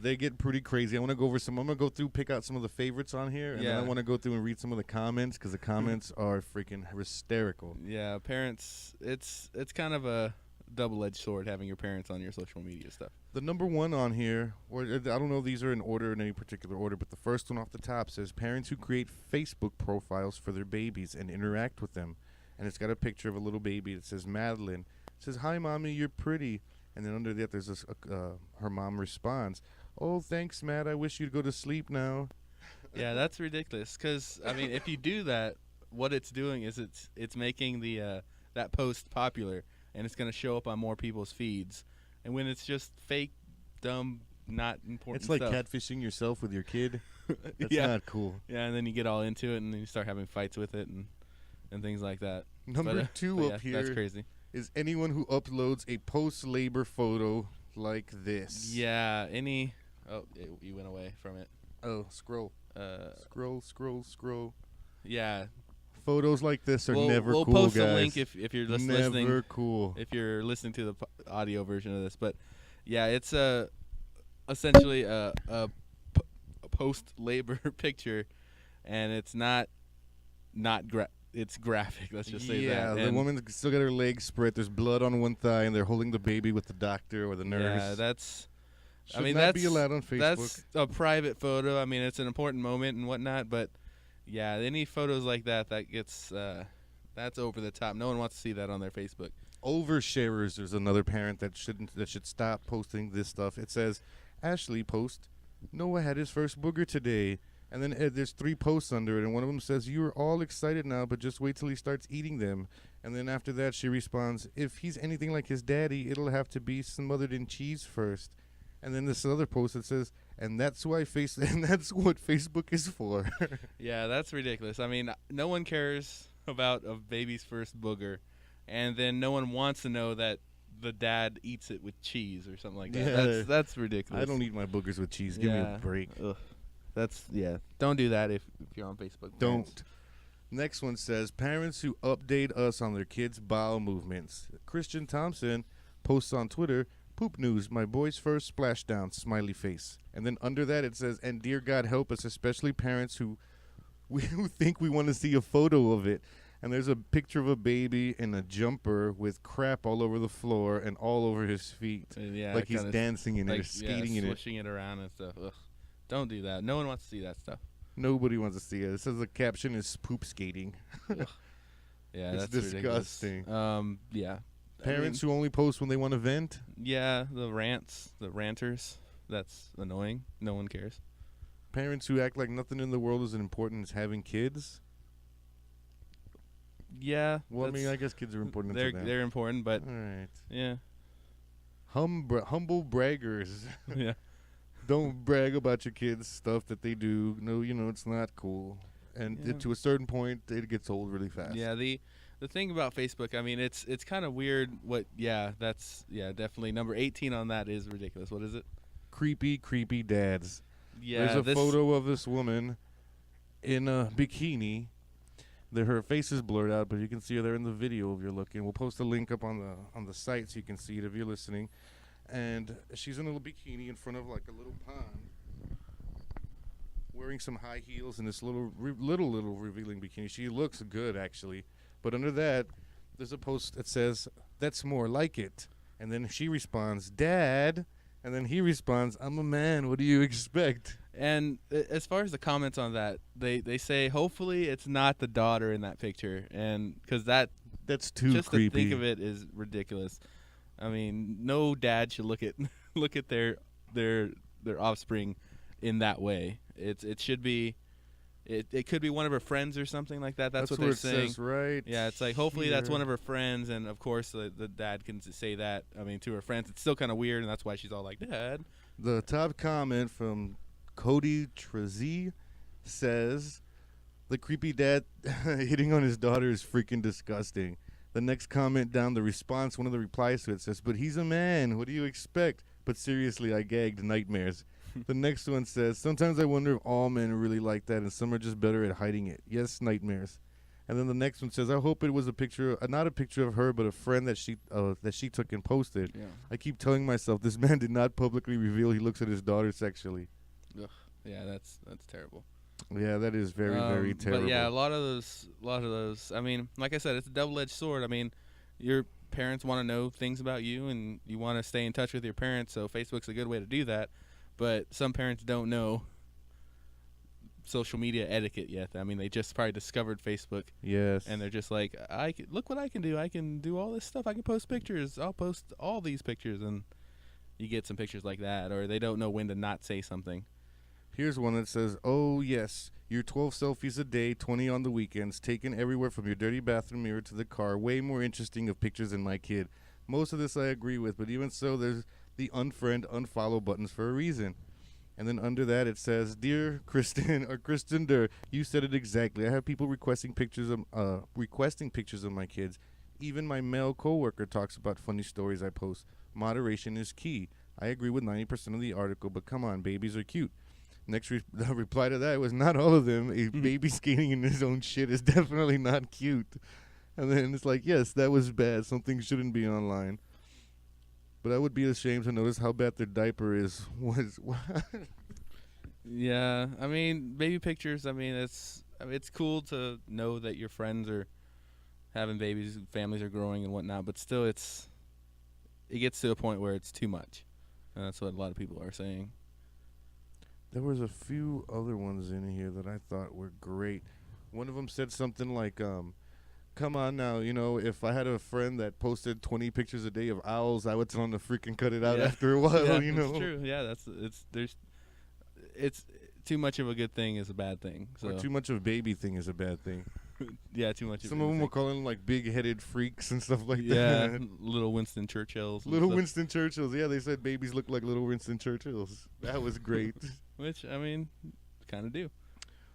They get pretty crazy. I'm gonna go through, pick out some of the favorites on here, and then I Yeah. want to go through and read some of the comments because the comments are freaking hysterical. Yeah, parents. It's kind of a double-edged sword having your parents on your social media stuff. The number one on here, or I don't know if these are in order, in any particular order, but the first one off the top says parents who create Facebook profiles for their babies and interact with them. And it's got a picture of a little baby that says Madeline. It says, "Hi, mommy, you're pretty." And then under that, there's this, her mom responds, Oh, thanks, Matt. I wish you'd go to sleep now. Yeah, that's ridiculous. Because I mean, if you do that, what it's doing is it's making the that post popular, and it's going to show up on more people's feeds. And when it's just fake, dumb, not important It's like stuff. catfishing yourself with your kid. That's Yeah. not cool. Yeah, and then you get all into it, and then you start having fights with it, and things like that. Number But, 2 but up yeah, here that's crazy. is anyone who uploads a post-labor photo like this. Yeah, any. Oh, you went away from it. Oh, scroll. Scroll. Yeah, Photos like this are we'll never cool, post guys. a link if you're just never listening. cool. If you're listening to the audio version of this, but yeah, it's essentially a post labor picture, and it's not it's graphic. Let's just say that. Yeah, the And woman's still got her legs spread. There's blood on one thigh, and they're holding the baby with the doctor or the nurse. yeah, that's. Should I mean, not that's be allowed on Facebook. That's a private photo. I mean, it's an important moment and whatnot, but yeah, any photos like that gets that's over the top. No one wants to see that on their Facebook. Oversharers. There's another parent that should stop posting this stuff. It says, Ashley post, Noah had his first booger today. And then there's 3 posts under it, and one of them says, you are all excited now, but just wait till he starts eating them. And then after that, she responds, if he's anything like his daddy, it'll have to be smothered in cheese first. And then this other post that says, and that's what Facebook is for. Yeah, that's ridiculous. I mean, no one cares about a baby's first booger, and then no one wants to know that the dad eats it with cheese or something like that. Yeah. That's ridiculous. I don't eat my boogers with cheese. Give me a break. Ugh. Don't do that if you're on Facebook. Don't. Next one says, parents who update us on their kids' bowel movements. Christian Thompson posts on Twitter, poop news, my boy's first splashdown, smiley face. And then under that it says, and dear God help us, especially parents who think we want to see a photo of it. And there's a picture of a baby in a jumper with crap all over the floor and all over his feet. Yeah, like he's dancing in it or skating in it. swishing it around and stuff. Ugh. Don't do that. No one wants to see that stuff. Nobody wants to see it. It says the caption is poop skating. Yeah, It's that's ridiculous. disgusting. Yeah. Parents who only post when they want to vent. Yeah, the ranters. That's annoying. No one cares. Parents who act like nothing in the world is as important as having kids. Yeah. Well, I mean, I guess kids are important to them. They're important, but All right. yeah. Humble braggers. Yeah. Don't brag about your kids' stuff that they do. No, it's not cool. And Yeah. to a certain point, it gets old really fast. Yeah, the thing about Facebook, I mean, it's kind of weird. That's definitely number 18 on that is ridiculous. What is it? Creepy dads. Yeah, There's a photo of this woman in a bikini. Her face is blurred out, but you can see her there in the video if you're looking. We'll post a link up on the site so you can see it if you're listening. And she's in a little bikini in front of like a little pond, wearing some high heels and this little revealing bikini. She looks good actually, but under that, there's a post that says, "That's more like it." And then she responds, "Dad," and then he responds, "I'm a man. What do you expect?" And as far as the comments on that, they say hopefully it's not the daughter in that picture, and because that's too just creepy. to think of it is ridiculous. I mean, no dad should look at their offspring in that way. It should be, it could be one of her friends or something like that. That's what they're saying. Says, right? Yeah, it's like hopefully that's here. one of her friends, and of course the dad can say that. I mean, to her friends, it's still kind of weird, and that's why she's all like, "Dad." The top comment from Cody Trezee says, "The creepy dad hitting on his daughter is freaking disgusting." The next comment down, the response, one of the replies to it says, "But he's a man. What do you expect?" But seriously, I gagged. Nightmares. The next one says, "Sometimes I wonder if all men are really like that and some are just better at hiding it." Yes, nightmares. And then the next one says, "I hope it was a picture, not a picture of her, but a friend that she took and posted." Yeah. I keep telling myself this man did not publicly reveal he looks at his daughter sexually. Yeah, that's terrible. Yeah, that is very, very terrible. But yeah, a lot of those. I mean, like I said, it's a double-edged sword. I mean, your parents want to know things about you, and you want to stay in touch with your parents. So Facebook's a good way to do that. But some parents don't know social media etiquette yet. I mean, they just probably discovered Facebook. Yes. And they're just like, look what I can do. I can do all this stuff. I can post pictures. I'll post all these pictures, and you get some pictures like that, or they don't know when to not say something. Here's one that says, "Oh yes, your 12 selfies a day, 20 on the weekends, taken everywhere from your dirty bathroom mirror to the car. Way more interesting of pictures than my kid." Most of this I agree with, but even so, there's the unfriend, unfollow buttons for a reason. And then under that it says, "Dear Kristen or Kristen Durr, you said it exactly. I have people requesting pictures of my kids. Even my male coworker talks about funny stories I post. Moderation is key. I agree with 90% of the article, but come on, babies are cute." Next the reply to that was, "Not all of them. A baby skating in his own shit is definitely not cute." And then it's like, yes, that was bad. Something shouldn't be online. But I would be ashamed to notice how bad their diaper is. Yeah, I mean, baby pictures. I mean, it's cool to know that your friends are having babies, families are growing and whatnot. But still, it gets to a point where it's too much. And that's what a lot of people are saying. There was a few other ones in here that I thought were great. One of them said something like, "Come on now, if I had a friend that posted 20 pictures a day of owls, I would tell him to freaking cut it out after a while." Yeah, it's true. Yeah, it's too much of a good thing is a bad thing. So Or too much of a baby thing is a bad thing. yeah, too much. Some of them were calling like big-headed freaks and stuff like yeah, that. little Winston Churchills. Little Winston Churchills. Yeah, they said babies look like little Winston Churchills. That was great. Which, I mean, kind of do.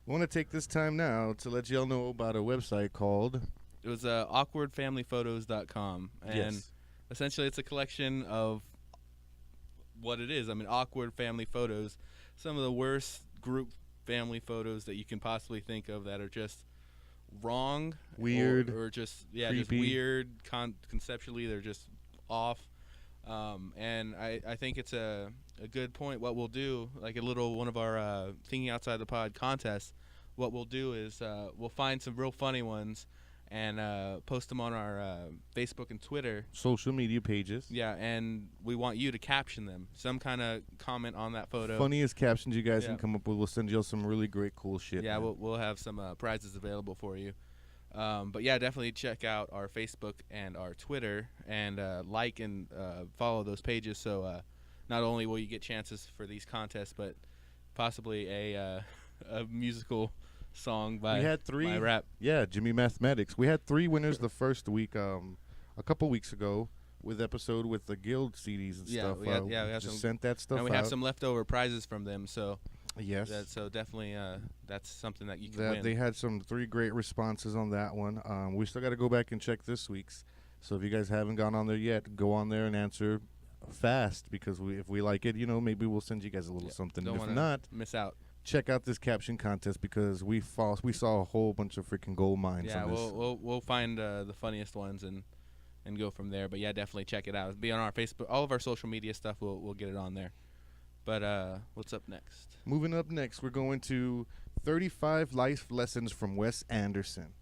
I want to take this time now to let y'all know about a website called... It was awkwardfamilyphotos.com. And Yes. essentially it's a collection of what it is. I mean, awkward family photos. Some of the worst group family photos that you can possibly think of that are just wrong. Weird. Or just, just creepy. weird. Conceptually, they're just off. And I think it's a good point. What we'll do, like one of our Thinking Outside the Pod contests, what we'll do is we'll find some real funny ones and post them on our Facebook and Twitter. Social media pages. Yeah, and we want you to caption them. Some kind of comment on that photo. Funniest captions you guys Yeah. can come up with. We'll send y'all some really great, cool shit. Yeah, man. we'll have some prizes available for you. But yeah, definitely check out our Facebook and our Twitter and like and follow those pages. So not only will you get chances for these contests, but possibly a musical song by We had three. by rap. Yeah, Jimmy Mathematics. We had 3 winners the first week, a couple weeks ago, with episode with the Guild CDs and Yeah, stuff. we had just some, sent that stuff and we out. have some leftover prizes from them. So Yes. so definitely that's something that you can That win. they had some 3 great responses on that one. We still got to go back and check this week's. So if you guys haven't gone on there yet, go on there and answer fast, because if we like it, maybe we'll send you guys a little something. Don't And if wanna not, miss out. check out this caption contest, because we saw a whole bunch of freaking gold mines Yeah, on this. we'll find the funniest ones and go from there. But yeah, definitely check it out. It'll be on our Facebook, all of our social media stuff. We'll get it on there. But what's up next? Moving up next, we're going to 35 life lessons from Wes Anderson,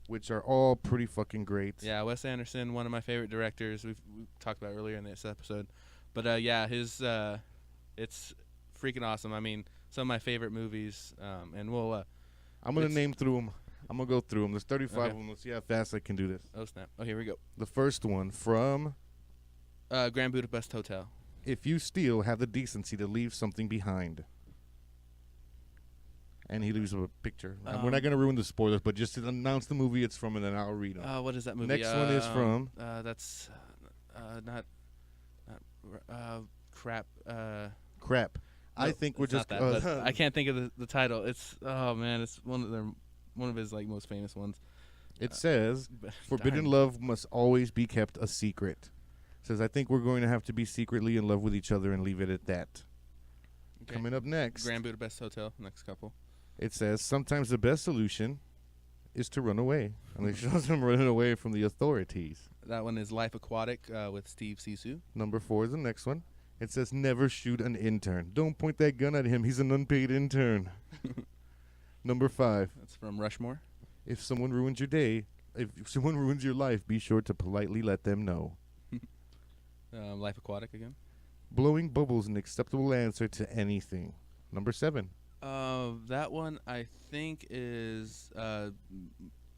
which are all pretty fucking great. Yeah, Wes Anderson, one of my favorite directors. We've talked about earlier in this episode. But yeah, his it's freaking awesome. I mean, some of my favorite movies. And we'll. I'm gonna name through them. I'm gonna go through them. There's 35 Okay. of them. Let's see how fast I can do this. Oh snap! Oh, here we go. The first one from Grand Budapest Hotel. If you steal, have the decency to leave something behind. And he leaves a picture. And we're not gonna ruin the spoilers, but just to announce the movie it's from, and then I'll read them. What is that movie? Next one is from. That's not crap. Crap. I think we're it's not just. that, but I can't think of the title. It's it's one of his like most famous ones. It says, "Forbidden Darn. love must always be kept a secret." It says, "I think we're going to have to be secretly in love with each other and leave it at that." Okay. Coming up next, Grand Budapest Hotel. Next couple. it says, "Sometimes the best solution is to run away." And it shows him running away from the authorities. That one is Life Aquatic with Steve Zissou. Number 4 is the next one. It says, "Never shoot an intern. Don't point that gun at him. He's an unpaid intern." Number 5. That's from Rushmore. If someone ruins your day, if someone ruins your life, be sure to politely let them know. Life Aquatic again. Blowing bubbles an acceptable answer to anything. Number 7. That one I think is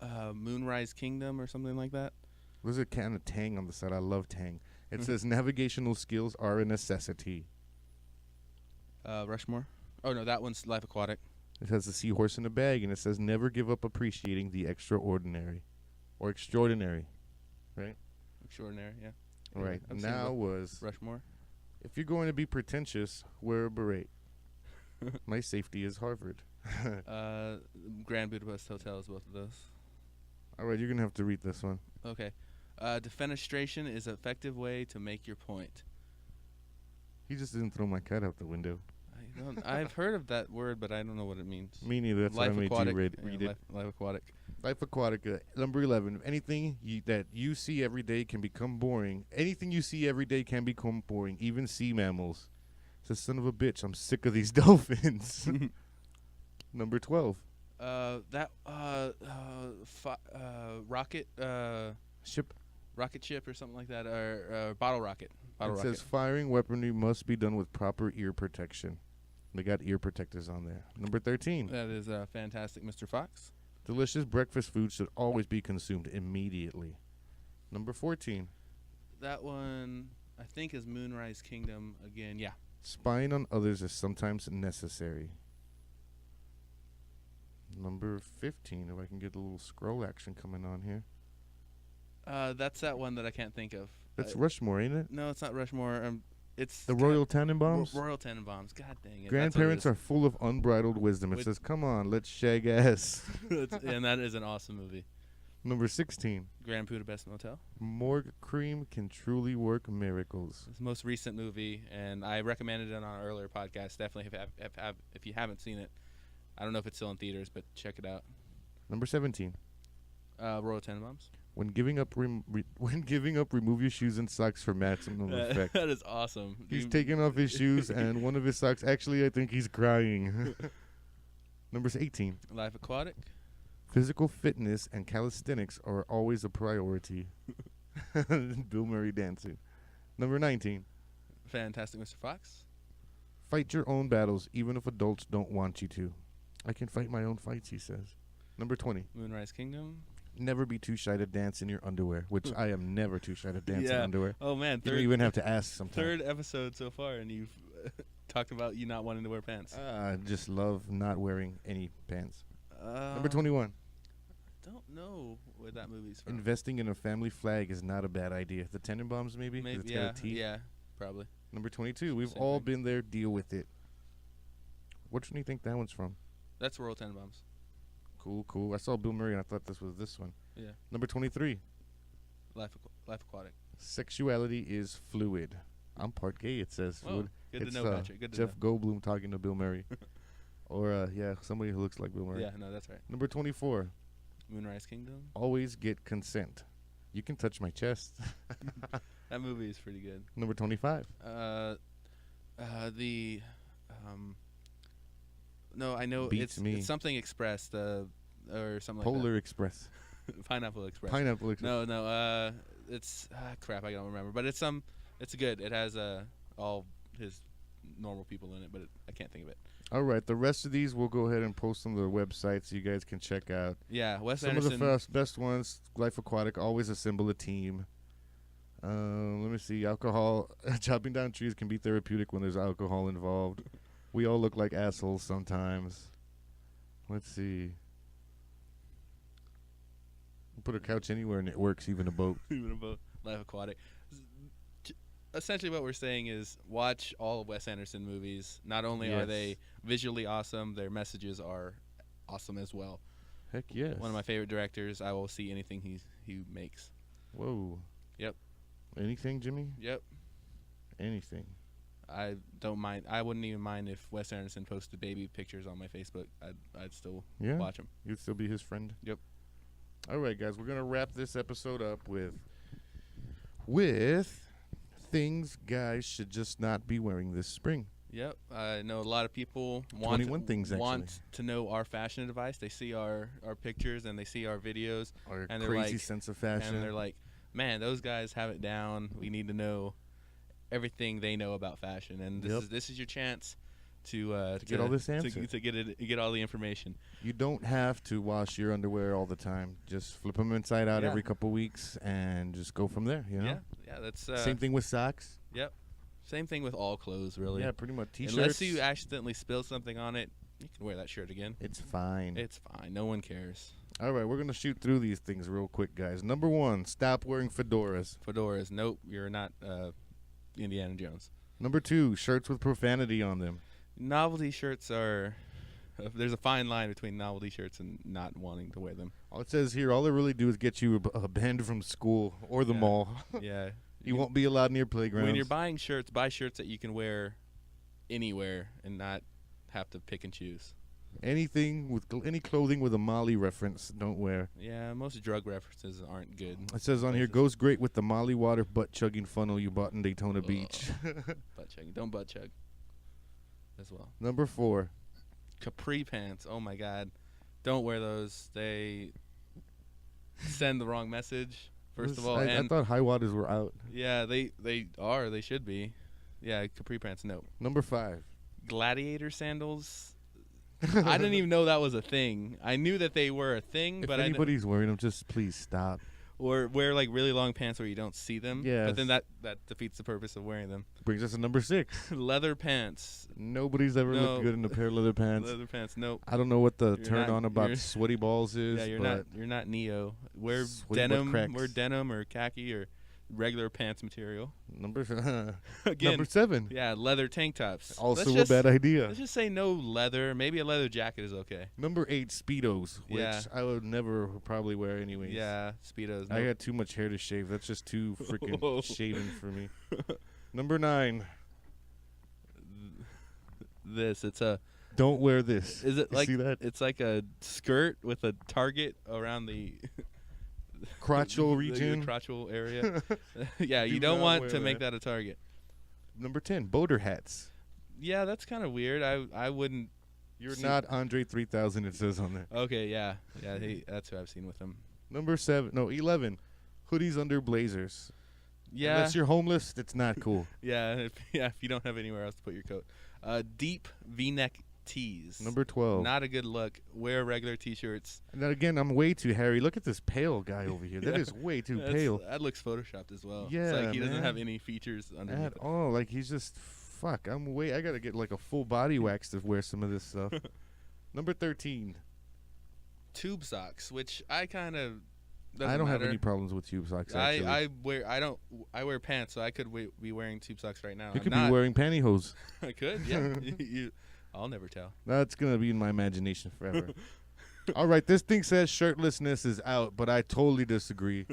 Moonrise Kingdom or something like that. There's a can of Tang on the side. I love Tang. It says navigational skills are a necessity. Rushmore. Oh no, that one's Life Aquatic. It has a seahorse in a bag, and it says never give up appreciating the extraordinary, or extraordinary, right? Extraordinary, yeah. All right. I've seen Now was Rushmore. if you're going to be pretentious, wear a beret. My safety is Harvard. Grand Budapest Hotel is both of those. All right, you're gonna have to read this one. Okay. Defenestration is an effective way to make your point. He just didn't throw my cat out the window. I've heard of that word, but I don't know what it means. Me neither. That's why I made you read it. Life Aquatic. Life Aquatic, number 11. Anything that you see every day can become boring. Anything you see every day can become boring, even sea mammals. Says, son of a bitch, I'm sick of these dolphins. Number 12. Rocket Ship. rocket ship or something like that, or bottle rocket. It says firing weaponry must be done with proper ear protection. They got ear protectors on there. Number 13. That is fantastic, Mr. Fox. Delicious breakfast food should always be consumed immediately. Number 14. That one, I think, is Moonrise Kingdom again. Yeah. Spying on others is sometimes necessary. Number 15, if I can get a little scroll action coming on here. That's that one that I can't think of. That's Rushmore, ain't it? No, it's not Rushmore. It's The Royal Tenenbaums? Royal Tenenbaums. God dang it. Grandparents are full of unbridled wisdom. It says, come on, let's shag ass. And that is an awesome movie. Number 16. Grand Budapest Motel. Morgue cream can truly work miracles. It's the most recent movie, and I recommended it on our earlier podcast. Definitely, if you haven't seen it, I don't know if it's still in theaters, but check it out. Number 17. Royal Tenenbaums. When giving up, remove your shoes and socks for maximum effect. That is awesome. He's taking off his shoes, and one of his socks, actually, I think he's crying. Number 18. Life Aquatic. Physical fitness and calisthenics are always a priority. Bill Murray dancing. Number 19. Fantastic, Mr. Fox. Fight your own battles, even if adults don't want you to. I can fight my own fights, he says. Number 20. Moonrise Kingdom. Never be too shy to dance in your underwear, which I am never too shy to dance in Yeah. underwear. Oh man, You don't even have to ask sometimes. third episode so far, and you've talked about you not wanting to wear pants. I just love not wearing any pants. Number Uh, 21. Don't know where that movie's from. Investing in a family flag is not a bad idea. The Tenenbaums, maybe? 'Cause Maybe, it's yeah, got a T. yeah, probably. Number 22. We've Same all thing. been there. Deal with it. Which one do you think that one's from? That's Royal Tenenbaums. Cool. I saw Bill Murray and I thought this was this one. Yeah. Number 23. Life Aquatic. Sexuality is fluid. I'm part gay, it says. Oh, Fluid. good It's, to know, Patrick. Good to Jeff Goldblum talking to Bill Murray. Or, somebody who looks like Bill know. Murray. Yeah, no, that's right. Number 24. Moonrise Kingdom. Always get consent. You can touch my chest. That movie is pretty good. Number 25. No, I know Beats me. it's something Express, or something Polar like Express. that. Pineapple Express. Pineapple Express. No, it's crap. I don't remember, but it's good. It has all his normal people in it, but I can't think of it. All right. The rest of these we'll go ahead and post on the website so you guys can check out. Yeah, Wes Some Anderson. of the best ones, Life Aquatic, always assemble a team. Let me see. Alcohol, chopping down trees can be therapeutic when there's alcohol involved. We all look like assholes sometimes. Let's see. Put a couch anywhere and it works, even a boat. Even about Life Aquatic. Essentially, what we're saying is watch all of Wes Anderson movies. Not only are Yes. they visually awesome, their messages are awesome as well. Heck yes. One of my favorite directors. I will see anything he makes. Whoa. Yep. Anything, Jimmy? Yep. Anything. I don't mind. I wouldn't even mind if Wes Anderson posted baby pictures on my Facebook. I'd still Yeah? watch them. You'd still be his friend? Yep. All right, guys. We're going to wrap this episode up with things guys should just not be wearing this spring. Yep. I know a lot of people 21 things, want to know our fashion advice. They see our pictures and they see our videos. Our And they're crazy like- sense of fashion. And they're like, man, those guys have it down. We need to know everything they know about fashion. And this Yep. is your chance to get all this answer. to get all the information. You don't have to wash your underwear all the time. Just flip them inside out Yeah. every couple weeks and just go from there. You know. Yeah, that's Same thing with socks. Yep. Same thing with all clothes, really. Yeah, pretty much. T-shirts. Unless you accidentally spill something on it, you can wear that shirt again. It's fine. It's fine. No one cares. All right, we're gonna shoot through these things real quick, guys. Number 1, stop wearing fedoras. Fedoras. Nope, you're not Indiana Jones. Number 2, shirts with profanity on them. Novelty shirts are. There's a fine line between novelty shirts and not wanting to wear them. All it says here, all they really do is get you banned from school or the Yeah. mall. Yeah. You won't be allowed near playgrounds. When you're buying shirts, buy shirts that you can wear anywhere and not have to pick and choose. Anything with any clothing with a Molly reference, don't wear. Yeah, most drug references aren't good. It says on here, goes great with the Molly water butt chugging funnel you bought in Daytona Beach. Butt chug. Don't butt chug as well. Number 4, Capri pants. Oh, my God. Don't wear those. They send the wrong message, first of all. I And thought high waters were out. yeah, they are. They should be. Yeah, capri pants, no. Number 5, Gladiator sandals. I didn't even know that was a thing. I knew that they were a thing, if but anybody's wearing them, just please stop. or wear like really long pants where you don't see them. Yes. But then that defeats the purpose of wearing them. Brings us to number 6. Leather pants. Nobody's ever No. looked good in a pair of leather pants. Leather pants. Nope. I don't know what the You're turn not- on about you're- sweaty balls is. Yeah, but you're not Neo. Wear Sweaty butt denim. cracks. Wear denim or khaki or regular pants material. Number Again. number 7. Yeah, leather tank tops. Also Let's a bad idea. Let's just say no leather. Maybe a leather jacket is okay. Number 8, Speedos, which Yeah. I would never probably wear anyways. Yeah, speedos. I nope. got too much hair to shave. That's just too Whoa. freaking shaven for me. Number 9, This. It's a. don't wear this. Is it You like see that? it's like a skirt with a target around the Crotchal the region. crotchal area? Yeah, Do you don't not want wear to make that. that a target. Number 10, boater hats. Yeah, that's kind of weird. I wouldn't. You're See- not Andre 3000, it says on there. Okay, yeah, that's who I've seen with him. Number 11, hoodies under blazers. Yeah, Unless you're homeless, it's not cool. if you don't have anywhere else to put your coat. Deep V-neck tees. Number 12. Not a good look. Wear regular T-shirts. Now again, I'm way too hairy. Look at this pale guy over here. That Yeah. is way too That's- pale. That looks photoshopped as well. Yeah, it's like he doesn't man. have any features underneath. At it. all. Like he's just fuck. I gotta get like a full body wax to wear some of this stuff. Number 13. Tube socks, which I kind of. I don't have any problems with tube socks. Actually, I wear pants, so I could be wearing tube socks right now. you I'm could not. be wearing pantyhose. I could, yeah. I'll never tell. That's gonna be in my imagination forever. All right, this thing says shirtlessness is out, but I totally disagree.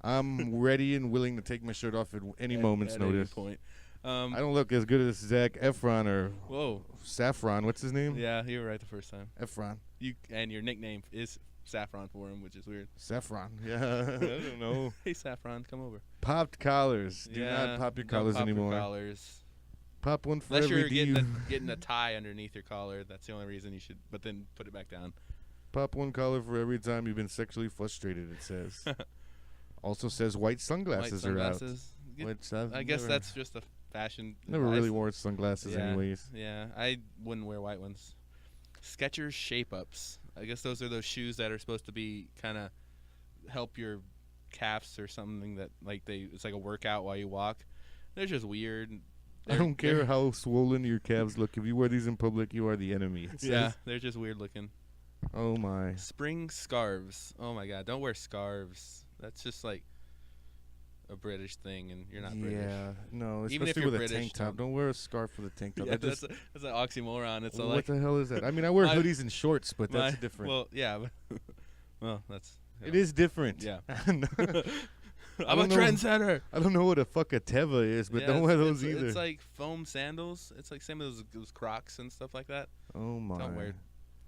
I'm ready and willing to take my shirt off at any moment's at notice. Any point. I don't look as good as Zac Efron or Whoa. Saffron. What's his name? Yeah, you were right the first time. Efron. And your nickname is Saffron for him, which is weird. Saffron. Yeah, I don't know. Hey, Saffron, come over. Popped collars. Do Yeah, not pop your don't collars pop your anymore. collars. Pop one for Unless every you're D. getting a tie underneath your collar. That's the only reason you should. But then put it back down. Pop one collar for every time you've been sexually frustrated, it says. Also says white sunglasses, White are out. sunglasses. Which I've I guess never- that's just a fashion. Never I really s- wore sunglasses yeah, anyways. Yeah, I wouldn't wear white ones. Skechers shape ups. I guess those are those shoes that are supposed to be kind of help your calves or something that like it's like a workout while you walk. They're just weird. I don't care how swollen your calves look. If you wear these in public, you are the enemy. It Yeah, says. they're just weird looking. Oh my. Spring scarves. Oh my God, don't wear scarves. That's just like a British thing, and you're not British. Yeah, no, Even if especially you're with British, a tank top. Don't wear a scarf with a tank top. Yeah, That just- that's an oxymoron. It's what like the hell is that? I mean, I wear My- hoodies and shorts, but that's my- different. Well, yeah, but well, that's It is different. Yeah. I'm I'm a don't know. trendsetter. I don't know what a fuck a Teva is, but Yeah, don't wear those it's either. It's like foam sandals. It's like some of those Crocs and stuff like that. oh my. Don't wear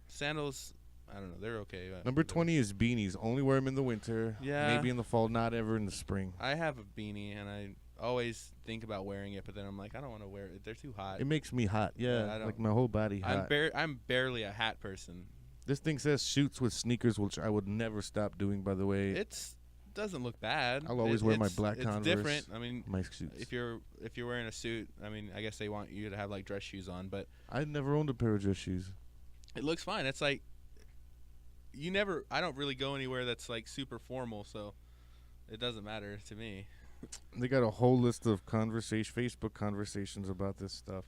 sandals. I don't know. They're okay. Number 20 is beanies. Only wear them in the winter. Yeah. Maybe in the fall, not ever in the spring. I have a beanie, and I always think about wearing it, but then I'm like, I don't want to wear it. They're too hot. It makes me hot. Yeah, I don't- like my whole body hot. I'm barely a hat person. This thing says shoots with sneakers, which I would never stop doing, by the way. It's doesn't look bad. I'll always wear my It's- black it's Converse. different. I mean, My suits. if you're wearing a suit, I mean, I guess they want you to have like dress shoes on, but I never owned a pair of dress shoes. it looks fine. It's like I don't really go anywhere that's like super formal, so it doesn't matter to me. They got a whole list of Facebook conversations about this stuff.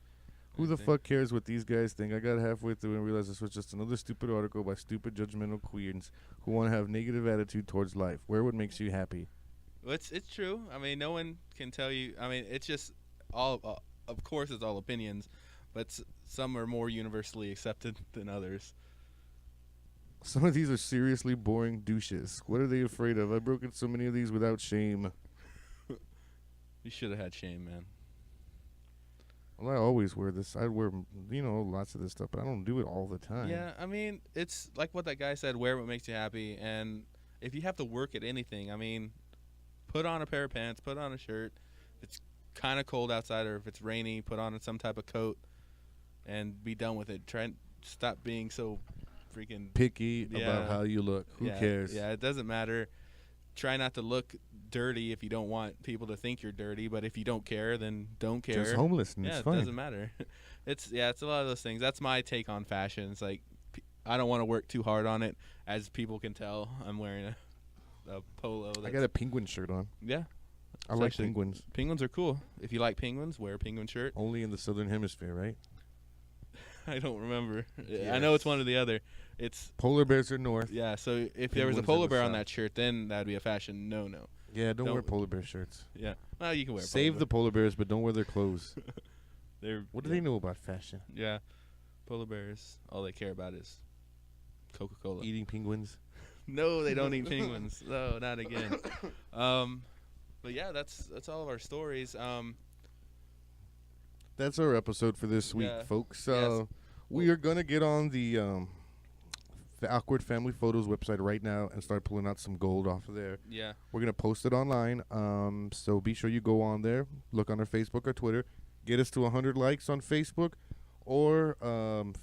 Who the Okay. fuck cares what these guys think? I got halfway through and realized this was just another stupid article by stupid judgmental queens who want to have negative attitude towards life. Wear what makes you happy. Well, it's true. I mean, no one can tell you. I mean, it's just all. Of course, it's all opinions, but some are more universally accepted than others. Some of these are seriously boring douches. What are they afraid of? I've broken so many of these without shame. You should have had shame, man. Well, I always wear this. I wear, lots of this stuff, but I don't do it all the time. Yeah, I mean, it's like what that guy said, wear what makes you happy. And if you have to work at anything, I mean, put on a pair of pants, put on a shirt. If it's kind of cold outside or if it's rainy, put on some type of coat and be done with it. Try and stop being so freaking Picky Yeah. about how you look. Who cares? Yeah, it doesn't matter. Try not to look dirty if you don't want people to think you're dirty, but if you don't care, then don't care. Just homeless and Yeah, it's it fine. doesn't matter. It's a lot of those things. That's my take on fashion. It's like I don't want to work too hard on it. As people can tell, I'm wearing a polo. I got a penguin shirt on. Yeah, I It's like actually- penguins. penguins are cool. If you like penguins, wear a penguin shirt. Only in the southern hemisphere, right? I don't remember. I know it's one or the other. It's Polar bears are north. yeah. So if there was Penguins a are polar the bear on south. that shirt, then that'd be a fashion no. Yeah, don't wear Don't- polar bear shirts. Yeah. Well, you can wear. Save the polar polar bears, but don't wear their clothes. bear. They're What do yeah. they know about fashion? Yeah, polar bears. All they care about is Coca-Cola. Eating penguins. No, they don't eat penguins. No, not again. But yeah, that's all of our stories. That's our episode for this week, Yeah. folks. Yes. We are going to get on the Awkward Family Photos website right now and start pulling out some gold off of there. Yeah. We're going to post it online. So be sure you go on there, look on our Facebook or Twitter, get us to 100 likes on Facebook or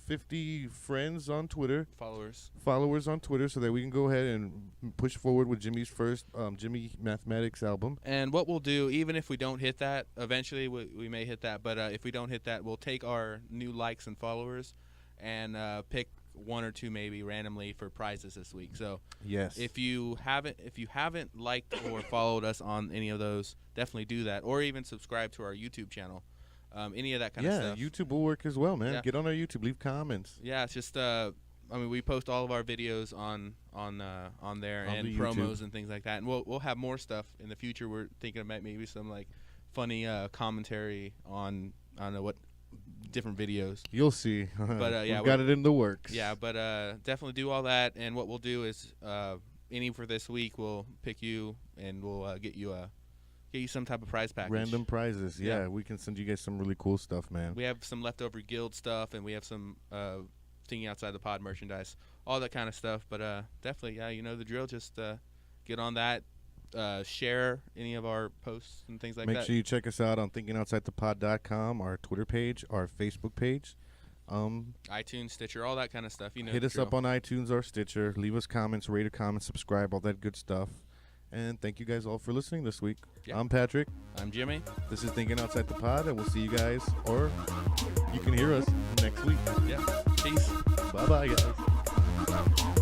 50 friends on Twitter, followers on Twitter, so that we can go ahead and push forward with Jimmy's first Jimmy Mathematics album. And what we'll do, even if we don't hit that, eventually we may hit that, but if we don't hit that, we'll take our new likes and followers and pick one or two maybe randomly for prizes this week. So Yes. if you haven't liked or followed us on any of those, definitely do that, or even subscribe to our YouTube channel. Any of that kind of stuff. YouTube will work as well, man. Yeah. Get on our YouTube, leave comments. Yeah, it's just I mean, we post all of our videos on there On and the promos YouTube. and things like that, and we'll have more stuff in the future. We're thinking about maybe some like funny commentary on what different videos. You'll see. But, yeah, we've got it in the works. Yeah, but definitely do all that. And what we'll do is any for this week, we'll pick you and we'll get you some type of prize package. Random prizes. Yeah, Yeah. we can send you guys some really cool stuff, man. We have some leftover guild stuff, and we have some thinking outside the pod merchandise, all that kind of stuff. But definitely, yeah, you know the drill. Just get on that, share any of our posts and things like Make that. sure you check us out on thinkingoutsidethepod.com, our Twitter page, our Facebook page. iTunes, Stitcher, all that kind of stuff. You know, Hit the us up drill. on iTunes or Stitcher. Leave us comments, rate a comment, subscribe, all that good stuff. And thank you guys all for listening this week. Yeah. I'm Patrick. I'm Jimmy. This is Thinking Outside the Pod, and we'll see you guys, or you can hear us next week. Yeah. Peace. Bye-bye, guys.